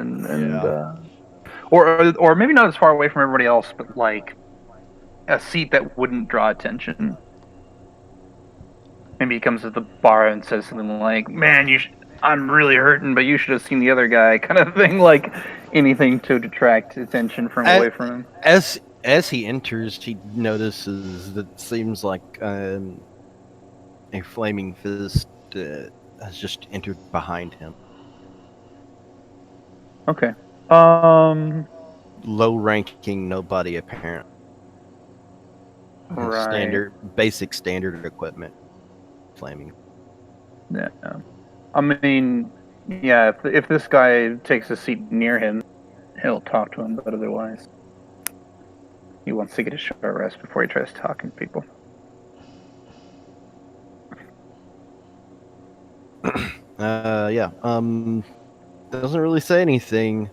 or maybe not as far away from everybody else, but like a seat that wouldn't draw attention. Maybe he comes to the bar and says something like, "Man, I'm really hurting, but you should have seen the other guy," kind of thing. Like anything to detract attention away from him. As he enters, he notices that it seems like a flaming fist has just entered behind him. Okay. Low-ranking nobody, apparently. Right. Basic standard equipment. Flaming. Yeah. I mean, yeah. If this guy takes a seat near him, he'll talk to him. But otherwise, he wants to get a short rest before he tries talking to people. Yeah. Doesn't really say anything.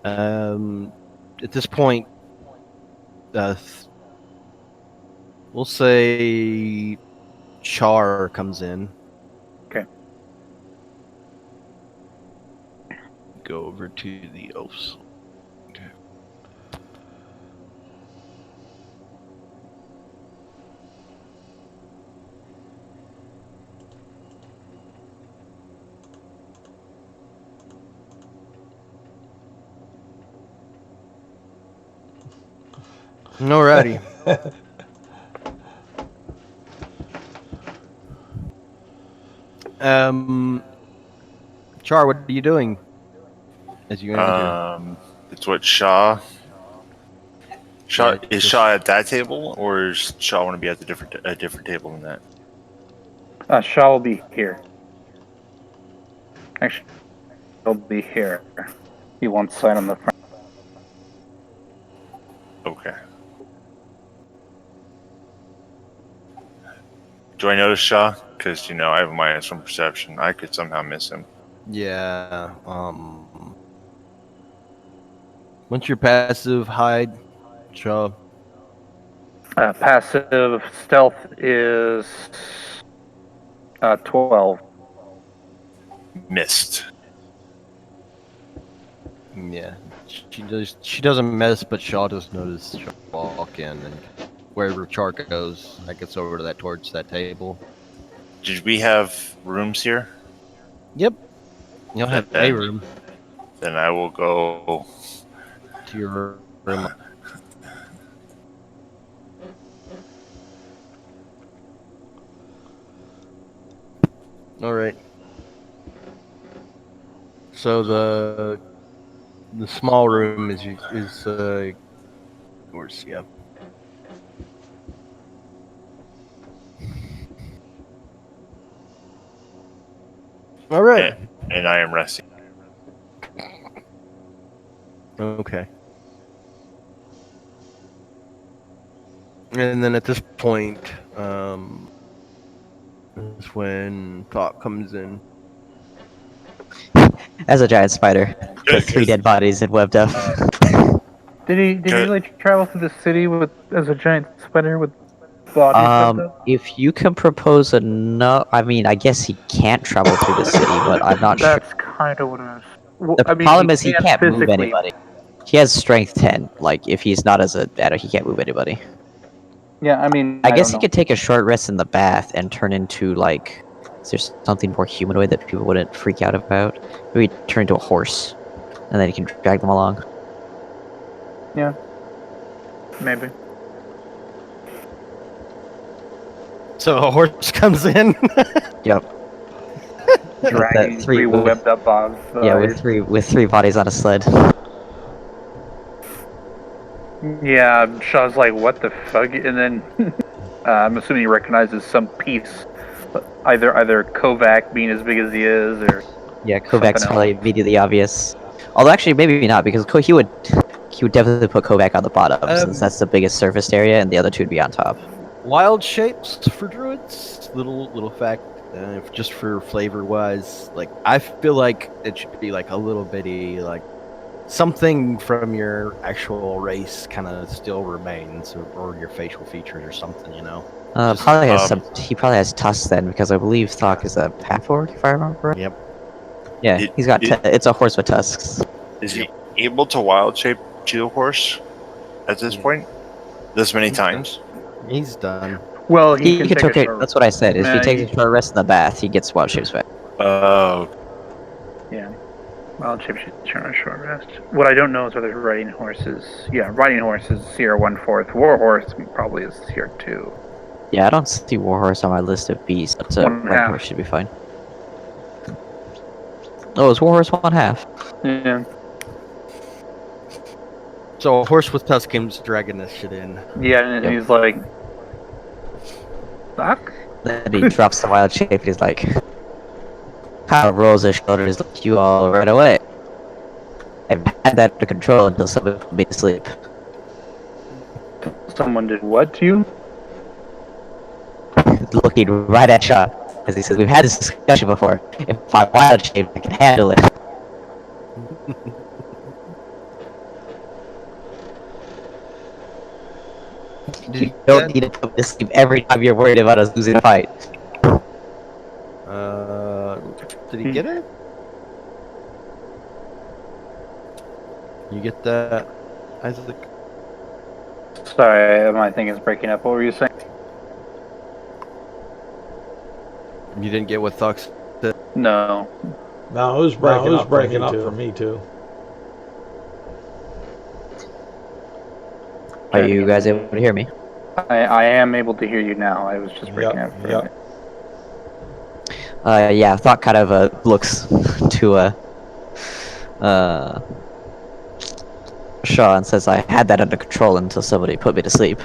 At this point, we'll say Char comes in. Okay. Go over to the oaths. Okay. Alrighty. Char, what are you doing? As you enter? It's what Shaw. Yeah, is Shaw at that table, or does Shaw want to be at a different table than that? Shaw will be here. Actually, he'll be here. He won't sign on the front. Okay. Do I notice Shaw? Because, I have a minus from perception. I could somehow miss him. Yeah. What's your passive hide, Shaw? Passive stealth is 12. Missed. Yeah. She doesn't miss, but Shaw does notice Char walk in, and wherever Char goes, that gets over to towards that table. Did we have rooms here? Yep. You'll have a room. Then I will go to your room. All right. So the small room is where's yeah. All right. And I am resting. Okay. And then at this point, is when Thought comes in. As a giant spider, with 3 dead bodies and webbed up. Did he like travel through the city as a giant spider with bodies? If you can propose I mean, I guess he can't travel through the city, but I'm not sure. That's kind of what it is. Well, The problem is he can't move anybody. He has strength 10. Like, if he's not as a adder, he can't move anybody. Yeah, I mean, I guess he could take a short rest in the bath and turn into, like, is there something more humanoid that people wouldn't freak out about? Maybe turn into a horse, and then he can drag them along. Yeah, maybe. So a horse comes in? Yep. Dragging 3 webbed up bodies. Yeah, with three bodies on a sled. Yeah, Shaw's like, what the fuck? And then I'm assuming he recognizes some piece, either Kovac being as big as he is, or yeah, Kovac's probably immediately obvious. Although actually, maybe not, because he would definitely put Kovac on the bottom, since that's the biggest surfaced area, and the other 2 would be on top. Wild shapes for druids. Little fact, just for flavor wise, like I feel like it should be like a little bitty, like something from your actual race kind of still remains, or your facial features or something, Probably has he probably has tusks then, because I believe Thok is a half-orc, if I remember right. Yep. Yeah, he's got it's a horse with tusks. Is he able to wild shape to a horse at this point? This many times? He's done. Well, he can can take take a short That's what I said. If he takes he- a short rest in the bath, he gets wild shapes back. Oh, Yeah. Wild shape should turn on short rest. What I don't know is whether riding horses. Yeah, riding horse is CR 1/4. War horse probably is CR 2. Yeah, I don't see warhorse on my list of beasts, but 1/2. red horse should be fine. Oh, it's warhorse 1/2. Yeah. So a horse with Tuscan's dragging this shit in. Yeah, and Yep. he's like, "Fuck." Then he drops the wild shape and he's like, kind of rolls his shoulders like you all right away. I've had that under control until somebody put me to sleep. Someone did what to you? Looking right at Shaw, as he says, we've had this discussion before. If I wild shape, I can handle it. You don't need to put me to sleep every time you're worried about us losing a fight. Did he get it? You get that, Isaac? Sorry, my thing is breaking up. What were you saying? You didn't get what Thux said? No. No, it was breaking up for me too. Are you guys able to hear me? I am able to hear you now. I was just breaking up. For a minute. Yeah, Thought kind of looks to Shaw and says, I had that under control until somebody put me to sleep.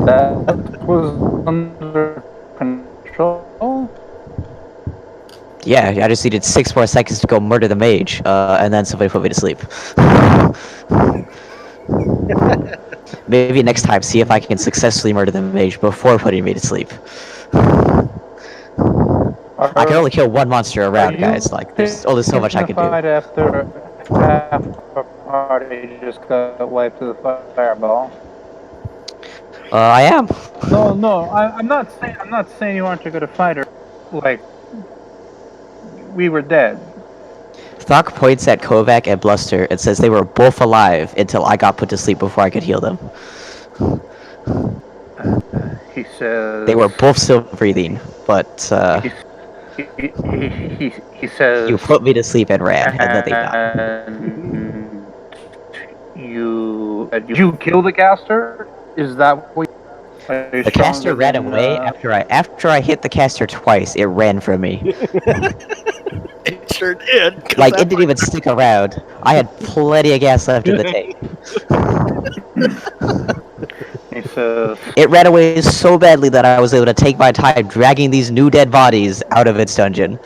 That was under control. Yeah, I just needed 6 more seconds to go murder the mage, and then somebody put me to sleep. Maybe next time, see if I can successfully murder the mage before putting me to sleep. I can only kill one monster around, guys. Like, there's only so much I can do. After half a party just got wiped to the fireball. I am. No, I'm not saying you aren't a good fighter. Like, we were dead. Thok points at Kovac and Bluster and says they were both alive until I got put to sleep before I could heal them. He says They were both still breathing, but he says you put me to sleep and ran, and then they died. And you killed the caster? Is that what? The caster ran away after I hit the caster twice. It ran from me. It sure did. Like, it didn't even stick around. I had plenty of gas left in the tank. He says It ran away so badly that I was able to take my time dragging these new dead bodies out of its dungeon.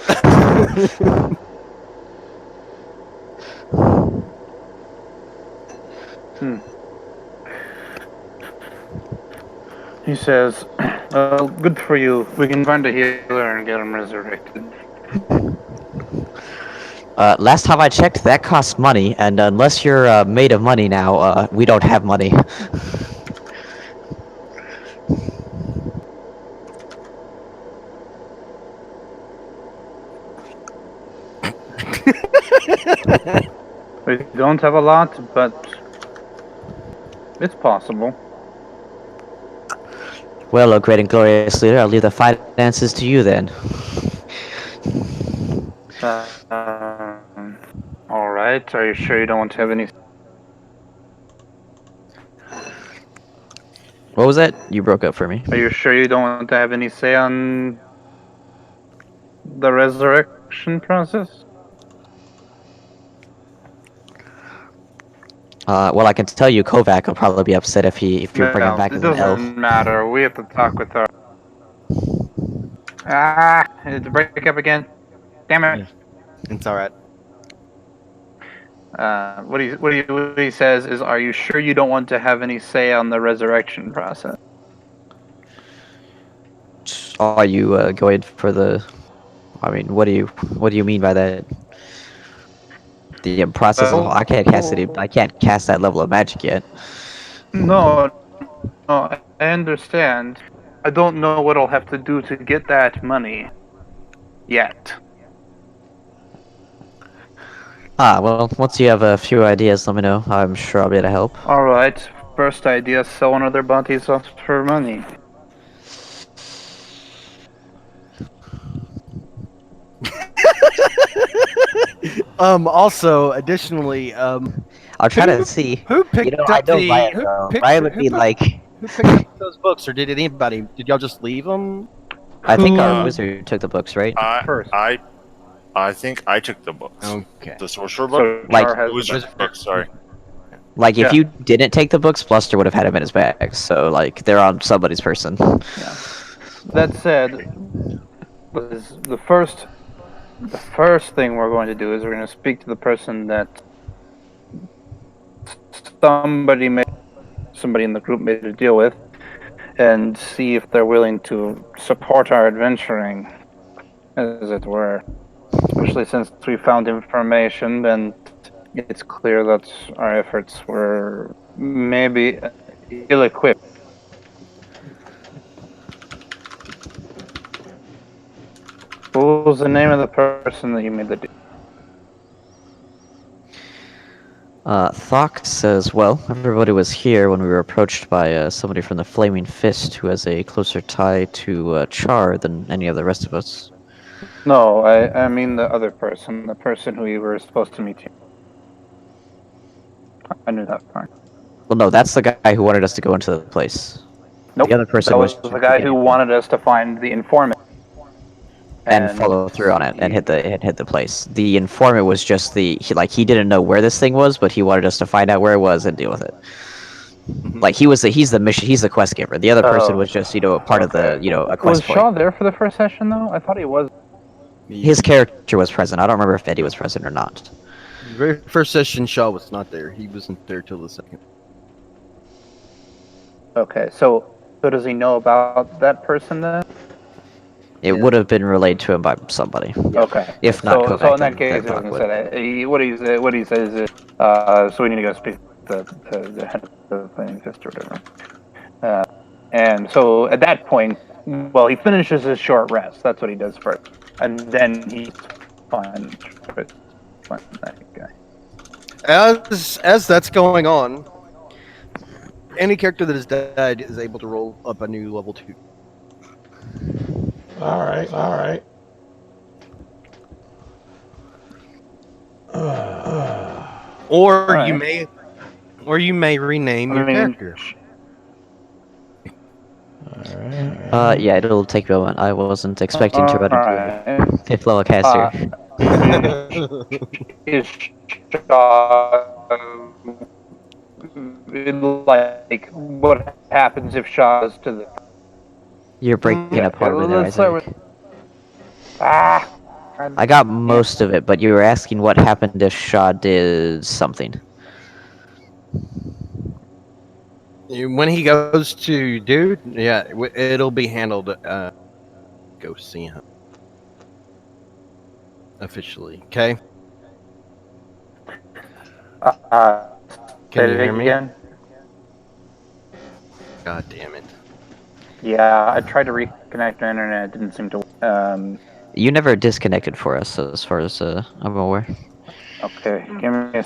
He says, well, good for you. We can find a healer and get him resurrected. Last time I checked, that costs money, and unless you're made of money now, we don't have money. We don't have a lot, but it's possible. Well, O great and glorious leader, I'll leave the finances to you then. Alright, are you sure you don't want to have any... What was that? You broke up for me. Are you sure you don't want to have any say on the resurrection process? Well, I can tell you Kovac will probably be upset if you bring him back it as an elf. doesn't matter. We have to talk with her. Ah, did it break up again? Damn it. It's alright. What he says is, are you sure you don't want to have any say on the resurrection process? Are you going for the? I mean, what do you mean by that? The process. I can't cast it. I can't cast that level of magic yet. No, I understand. I don't know what I'll have to do to get that money yet. Well, once you have a few ideas, let me know. I'm sure I'll be able to help. Alright, first idea, sell one of their bounties off for money. Also, additionally, I'll try to see. who picked I up know the Ryan, who though. picked, Ryan would who be picked- like, who picked up those books, or did anybody? Did y'all just leave them? I think our Uh, wizard took the books, right? First. I think I took the books. Okay. The sorcerer book. So Like- Char has It was the your book. Sorry. Like, if Yeah. you didn't take the books, Bluster would have had him in his bag. So, like, they're on somebody's person. Yeah. That said, the first thing we're going to do is we're going to speak to the person that somebody in the group made a deal with, and see if they're willing to support our adventuring, as it were. Especially since we found information, and it's clear that our efforts were maybe ill-equipped. What was the name of the person that you made the deal? Thok says, well, everybody was here when we were approached by somebody from the Flaming Fist who has a closer tie to Char than any of the rest of us. No, I mean the other person, the person who you were supposed to meet. I knew that part. Well, no, that's the guy who wanted us to go into the place. Nope, The other person that was the guy who wanted us to find the informant. and follow through on it and hit the place. The informant was just he didn't know where this thing was, but he wanted us to find out where it was and deal with it. Like he's the quest giver. The other person was just a part of the a quest Was point. Shaw there for the first session though? I thought he was. His character was present. I don't remember if Eddie was present or not. The very first session, Shaw was not there. He wasn't there till the second. Okay, so does he know about that person then? It would have been relayed to him by somebody. Okay. If not, so in that case, then it wasn't Thok said. What he says is, so we need to go speak to the head of the Flaming Fist or whatever. And so at that point, well, he finishes his short rest. That's what he does first, and then he finds that guy. As that's going on, any character that has died is able to roll up a new level 2. All right. Or Alright. you may rename your character. Yeah, it'll take me a moment. I wasn't expecting to run into a 5th level caster. Is Shaw like what happens if Shaw is to the? You're breaking up hard with Let's start Isaac. with I got most of it, but you were asking what happened if Shaw did something. When he goes to dude, yeah, it'll be handled. Go see him officially. Okay. Can you hear me? Again? God damn it! Yeah, I tried to reconnect my internet. It didn't seem to. You never disconnected for us, as far as I'm aware. Okay, give me a.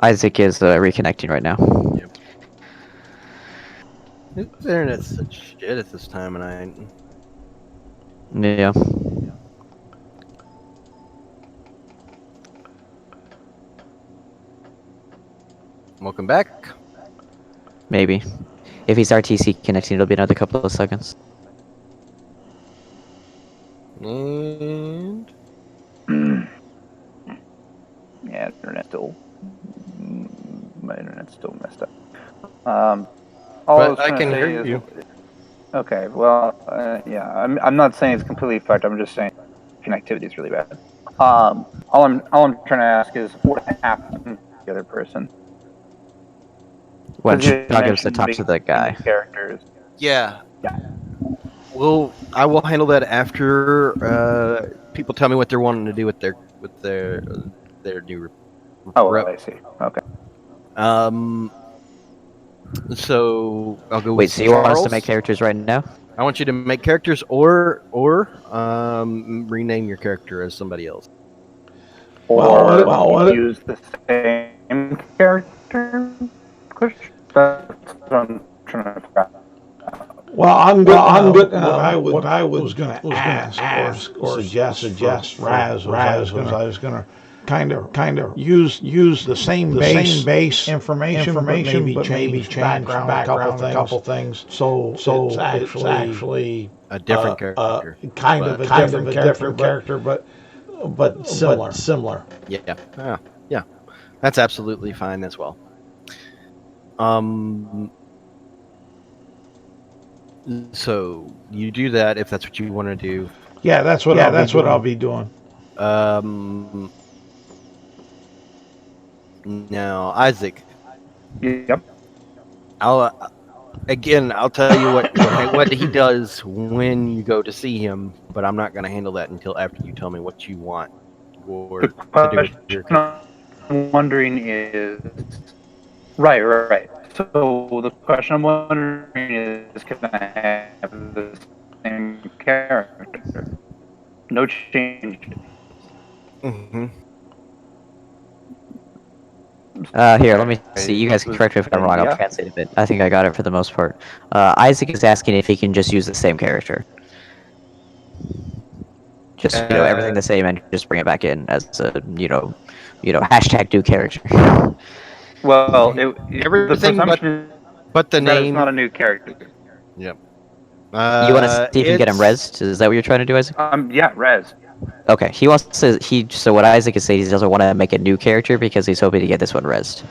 Isaac is reconnecting right now. Yep. His internet's such shit at this time of night. Yeah. Welcome back. Maybe. If he's RTC connecting, it'll be another couple of seconds. And Yeah, my internet's still messed up. All but was I can gonna say hear is- you. Okay, well, yeah, I'm not saying it's completely fucked. I'm just saying connectivity is really bad. All I'm trying to ask is what happened to the other person. When Because you Shaw gives the mentioned talk to the guy. Characters. Yeah. I will handle that after people tell me what they're wanting to do with their new. Oh, rep. I see. Okay. So I'll go. Wait, with so you want us to Charles. make characters right now? I want you to make characters or rename your character as somebody else. or use the same character? That's what I'm trying to figure out. Well, I'm good. What I was going to ask or suggest Raz was going to kind of use the same base information, but maybe change background a couple things. So it's actually A different character. kind of a different character, but similar. Yeah. Yeah. That's absolutely fine as well. So you do that if that's what you want to do. Yeah, that's what I'll be doing. Now, Isaac. Yep. I'll tell you what he does when you go to see him, but I'm not going to handle that until after you tell me what you want. The question I'm wondering is right. So the question I'm wondering is, can I have the same character? No changes. Mm-hmm. Here, let me see. You guys can correct me if I'm wrong. I'll translate a bit. I think I got it for the most part. Isaac is asking if he can just use the same character. Just, everything the same and just bring it back in as a, hashtag new character. Well, everything but the name. It's not a new character. Yep. You want to see if you can get him rezzed? Is that what you're trying to do, Isaac? Yeah, res. Okay, he wants to. So what Isaac is saying, he doesn't want to make a new character because he's hoping to get this one rezzed.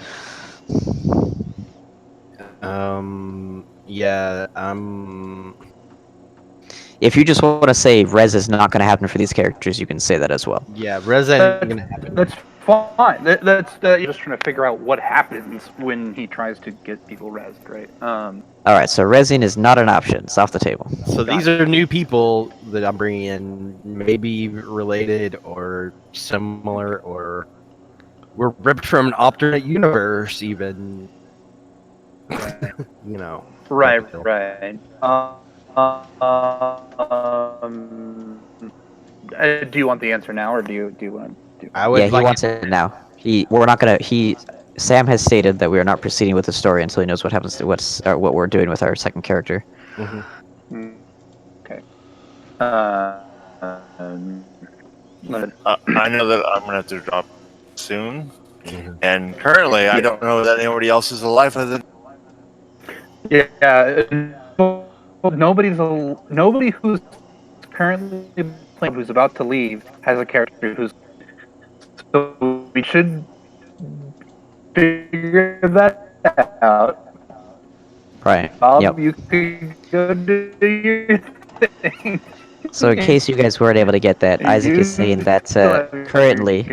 Yeah. If you just want to say res is not going to happen for these characters, you can say that as well. Yeah, res ain't going to happen. That's fine. That's you're just trying to figure out what happens when he tries to get people rezzed, right? All right, so rezzing is not an option. It's off the table. So these are new people that I'm bringing in, maybe related or similar, or we're ripped from an alternate universe, even. Right. Do you want the answer now, or do you want to? He wants it now. Sam has stated that we are not proceeding with the story until he knows what happens to what we're doing with our second character. Mm-hmm. Okay. I know that I'm gonna have to drop soon, and currently I don't know that anybody else is alive other than. Yeah. Nobody who's currently playing, who's about to leave, has a character who's. So we should figure that out. Right. Bob, you could go do your thing. So in case you guys weren't able to get that, Isaac is saying that currently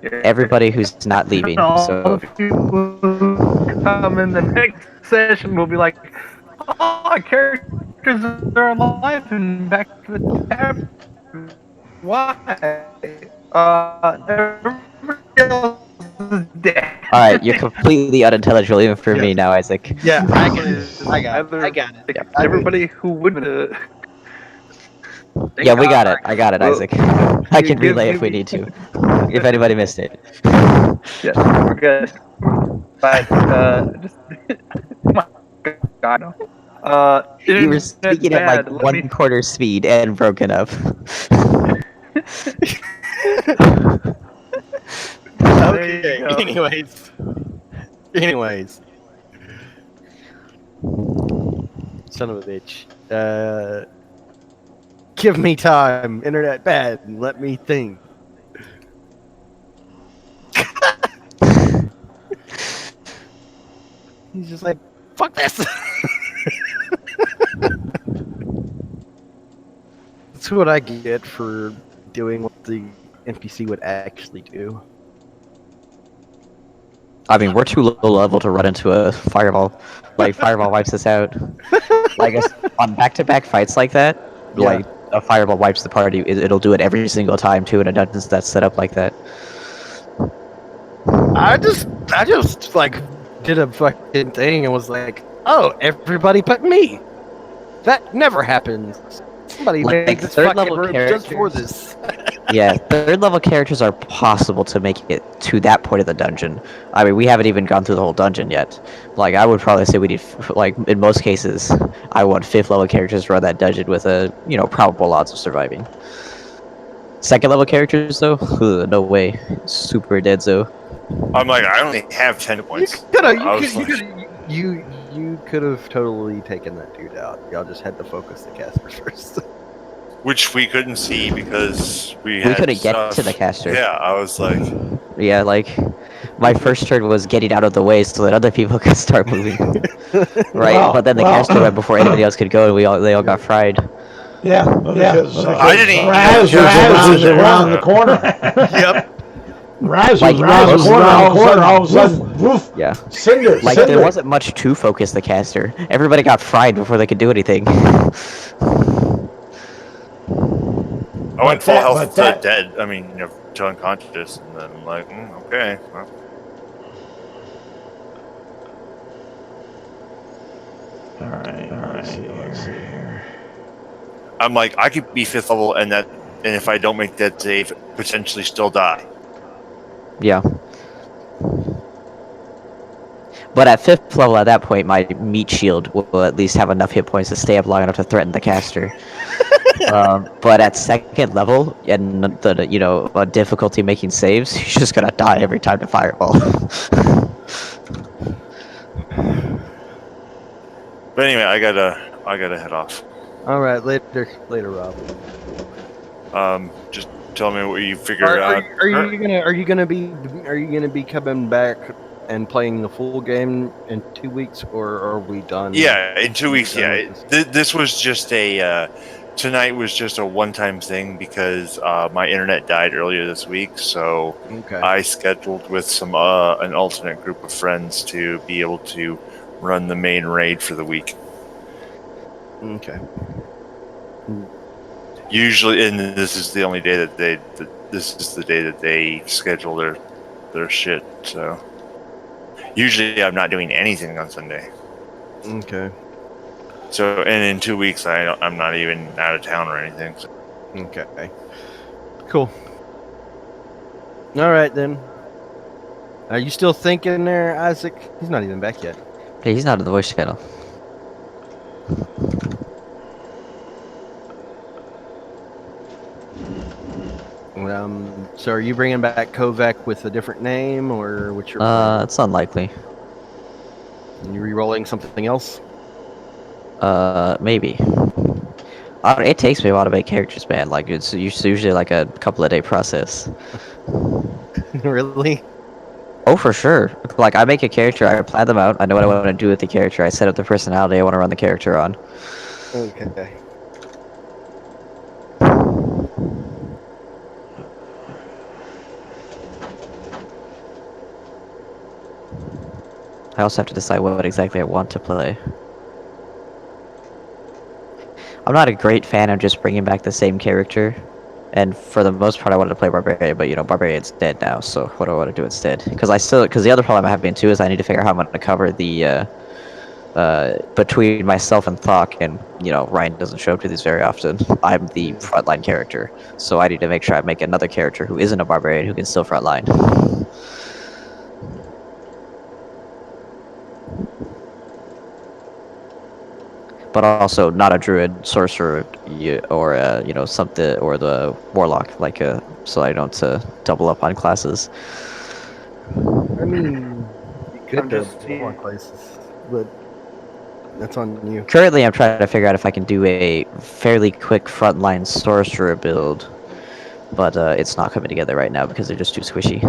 everybody who's not leaving. All the people who come in the next session will be like, "Oh, characters are alive and back to the tab. Why? Everybody else is dead." Alright, you're completely unintelligible even for me now, Isaac. Yeah, I got it. Yeah, everybody who would. Yeah, we got it. I got it, Isaac. I can relay if we need to. If anybody missed it. Yeah, we're good. But just my God. You were speaking at like 1/4 speed and broken up. Okay. Anyways. Son of a bitch. Give me time, internet bad, and let me think. He's just like, fuck this. That's what I get for doing what the NPC would actually do. I mean, we're too low level to run into a fireball. Like, fireball wipes us out. I guess on back-to-back fights like that, like, a fireball wipes the party. It'll do it every single time, too, in a dungeon that's set up like that. I just like, did a fucking thing and was like, oh, everybody but me. That never happens. Somebody Like, made this third fucking level room just for this. Yeah, third level characters are possible to make it to that point of the dungeon. I mean, we haven't even gone through the whole dungeon yet. Like, I would probably say we need, like, in most cases, I want 5th level characters to run that dungeon with a, probable odds of surviving. 2nd level characters, though? Ugh, no way. Super dead, so. I'm like, I only have 10 points. You could have totally taken that dude out. Y'all just had to focus the caster first. Which we couldn't see because we couldn't get to the caster. Yeah, I was like... Yeah, like, my first turn was getting out of the way so that other people could start moving. Right, but then the caster went before anybody else could go, and they all got fried. Yeah. I didn't even Raz was around the corner. Yep. Raz was around the corner, all of a sudden, woof, Yeah. cinder. Like, there wasn't much to focus the caster. Everybody got fried before they could do anything. I went full health to dead. I mean, to unconscious, and then I'm like, okay. Well. All right. Let's see here. I'm like, I could be 5th level, and if I don't make that save, potentially still die. Yeah. But at 5th level, at that point, my meat shield will at least have enough hit points to stay up long enough to threaten the caster. But at 2nd level, and the difficulty making saves, you're just gonna die every time to fireball. But anyway, I gotta head off. All right, later, Rob. Just tell me what you figured out. Are you gonna be coming back and playing the full game in 2 weeks, or are we done? Yeah, in 2 weeks. Yeah, this was just a. Tonight was just a one-time thing because my internet died earlier this week, so I scheduled with an alternate group of friends to be able to run the main raid for the week. Okay. Usually, and this is the only day that this is the day that they schedule their shit. So usually, I'm not doing anything on Sunday. Okay. So, and in 2 weeks, I'm not even out of town or anything. So. Okay. Cool. All right, then. Are you still thinking there, Isaac? He's not even back yet. Hey, he's not in the voice channel. So are you bringing back Kovac with a different name, or what's your plan? It's unlikely. And you re-rolling something else? Maybe. It takes me a while to make characters, man. Like, it's usually like a couple of day process. Really? Oh, for sure. Like, I make a character, I plan them out, I know what I want to do with the character, I set up the personality I want to run the character on. Okay. I also have to decide what exactly I want to play. I'm not a great fan of just bringing back the same character, and for the most part I wanted to play Barbarian, but Barbarian's dead now, so what do I want to do instead? Because the other problem I have been too is I need to figure out how I'm going to cover the, between myself and Thok, and, Ryan doesn't show up to these very often, I'm the frontline character, so I need to make sure I make another character who isn't a Barbarian who can still frontline. But also not a druid, sorcerer, or something, or the warlock, so I don't double up on classes. I mean, you could double on classes, but that's on you. Currently, I'm trying to figure out if I can do a fairly quick frontline sorcerer build, but it's not coming together right now because they're just too squishy.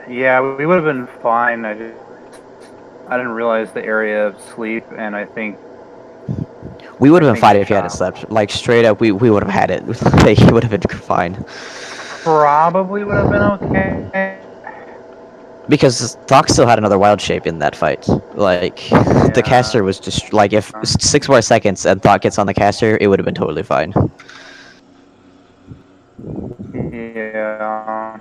Yeah, we would have been fine. I didn't realize the area of sleep, and I think... We would have been fine if you hadn't slept. Like, straight up, we would have had it. Like, you would have been fine. Probably would have been okay. Because Thok still had another wild shape in that fight. Like, the caster was just... Like, if 6 more seconds and Thok gets on the caster, it would have been totally fine. Yeah...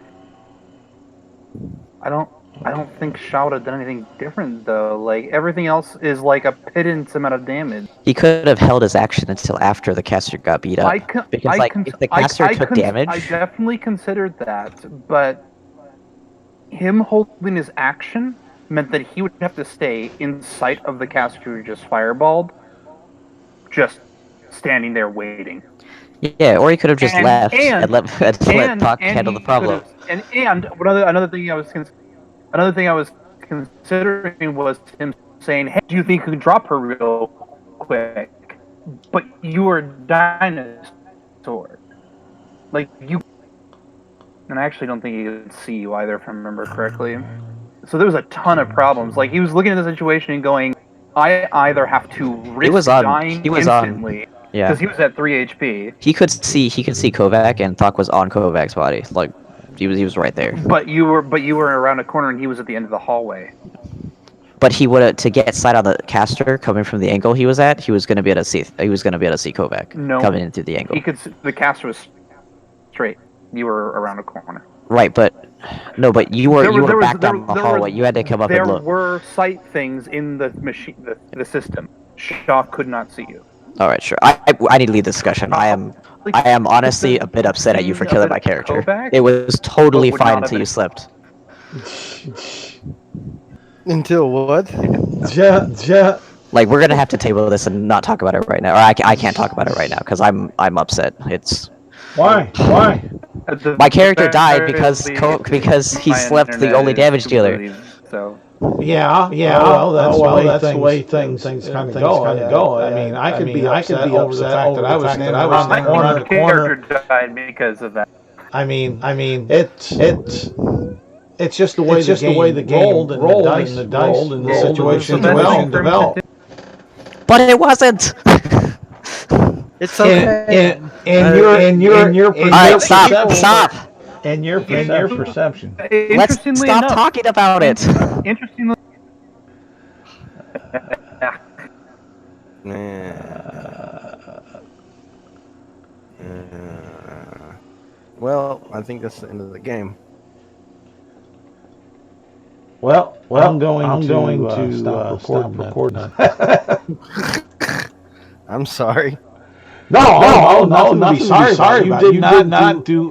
I don't... I don't think Shaw would have done anything different though. Like everything else is like a pittance amount of damage. He could have held his action until after the caster got beat up. Because if the caster took damage, I definitely considered that, but him holding his action meant that he would have to stay in sight of the caster who just fireballed, just standing there waiting. Yeah, or he could have just left and let Puck handle the problem. And another thing I was considering was him saying, "Hey, do you think you can drop her real quick?" But you were a dinosaur, like you. And I actually don't think he could see you either, if I remember correctly. So there was a ton of problems. Like he was looking at the situation and going, "I either have to risk dying instantly." Yeah, because he was at 3 HP. He could see Kovac, and Thok was on Kovac's body. Like he was right there. But you were around a corner, and he was at the end of the hallway. But he would have, to get sight on the caster coming from the angle he was at. He was going to be able to see. He was going to be able to see Kovac coming in through the angle. He could. The caster was straight. You were around a corner. Right, but no, but you were back down the hallway. You had to come up and look. There were sight things in the machine, the system. Shaw could not see you. All right, sure. I need to lead the discussion. I am honestly a bit upset at you for killing my character. It was totally fine until you slipped. Until what? Yeah. Like we're gonna have to table this and not talk about it right now. Or I can't talk about it right now because I'm upset. It's why? My character died because he slept the only damage dealer. So. Yeah. Well, that's the way things kind of go. I mean, I could be upset over the fact that I was standing around the corner. My character died because of that. I mean, it's just the way the game rolled and the dice rolled and the situation developed. But it wasn't. It's okay. In your Alright, stop. And your perception. Let's stop talking about it. Interestingly. Well, I think that's the end of the game. Well, I'm going to stop recording. I'm sorry. No, nothing to be sorry about. You did not do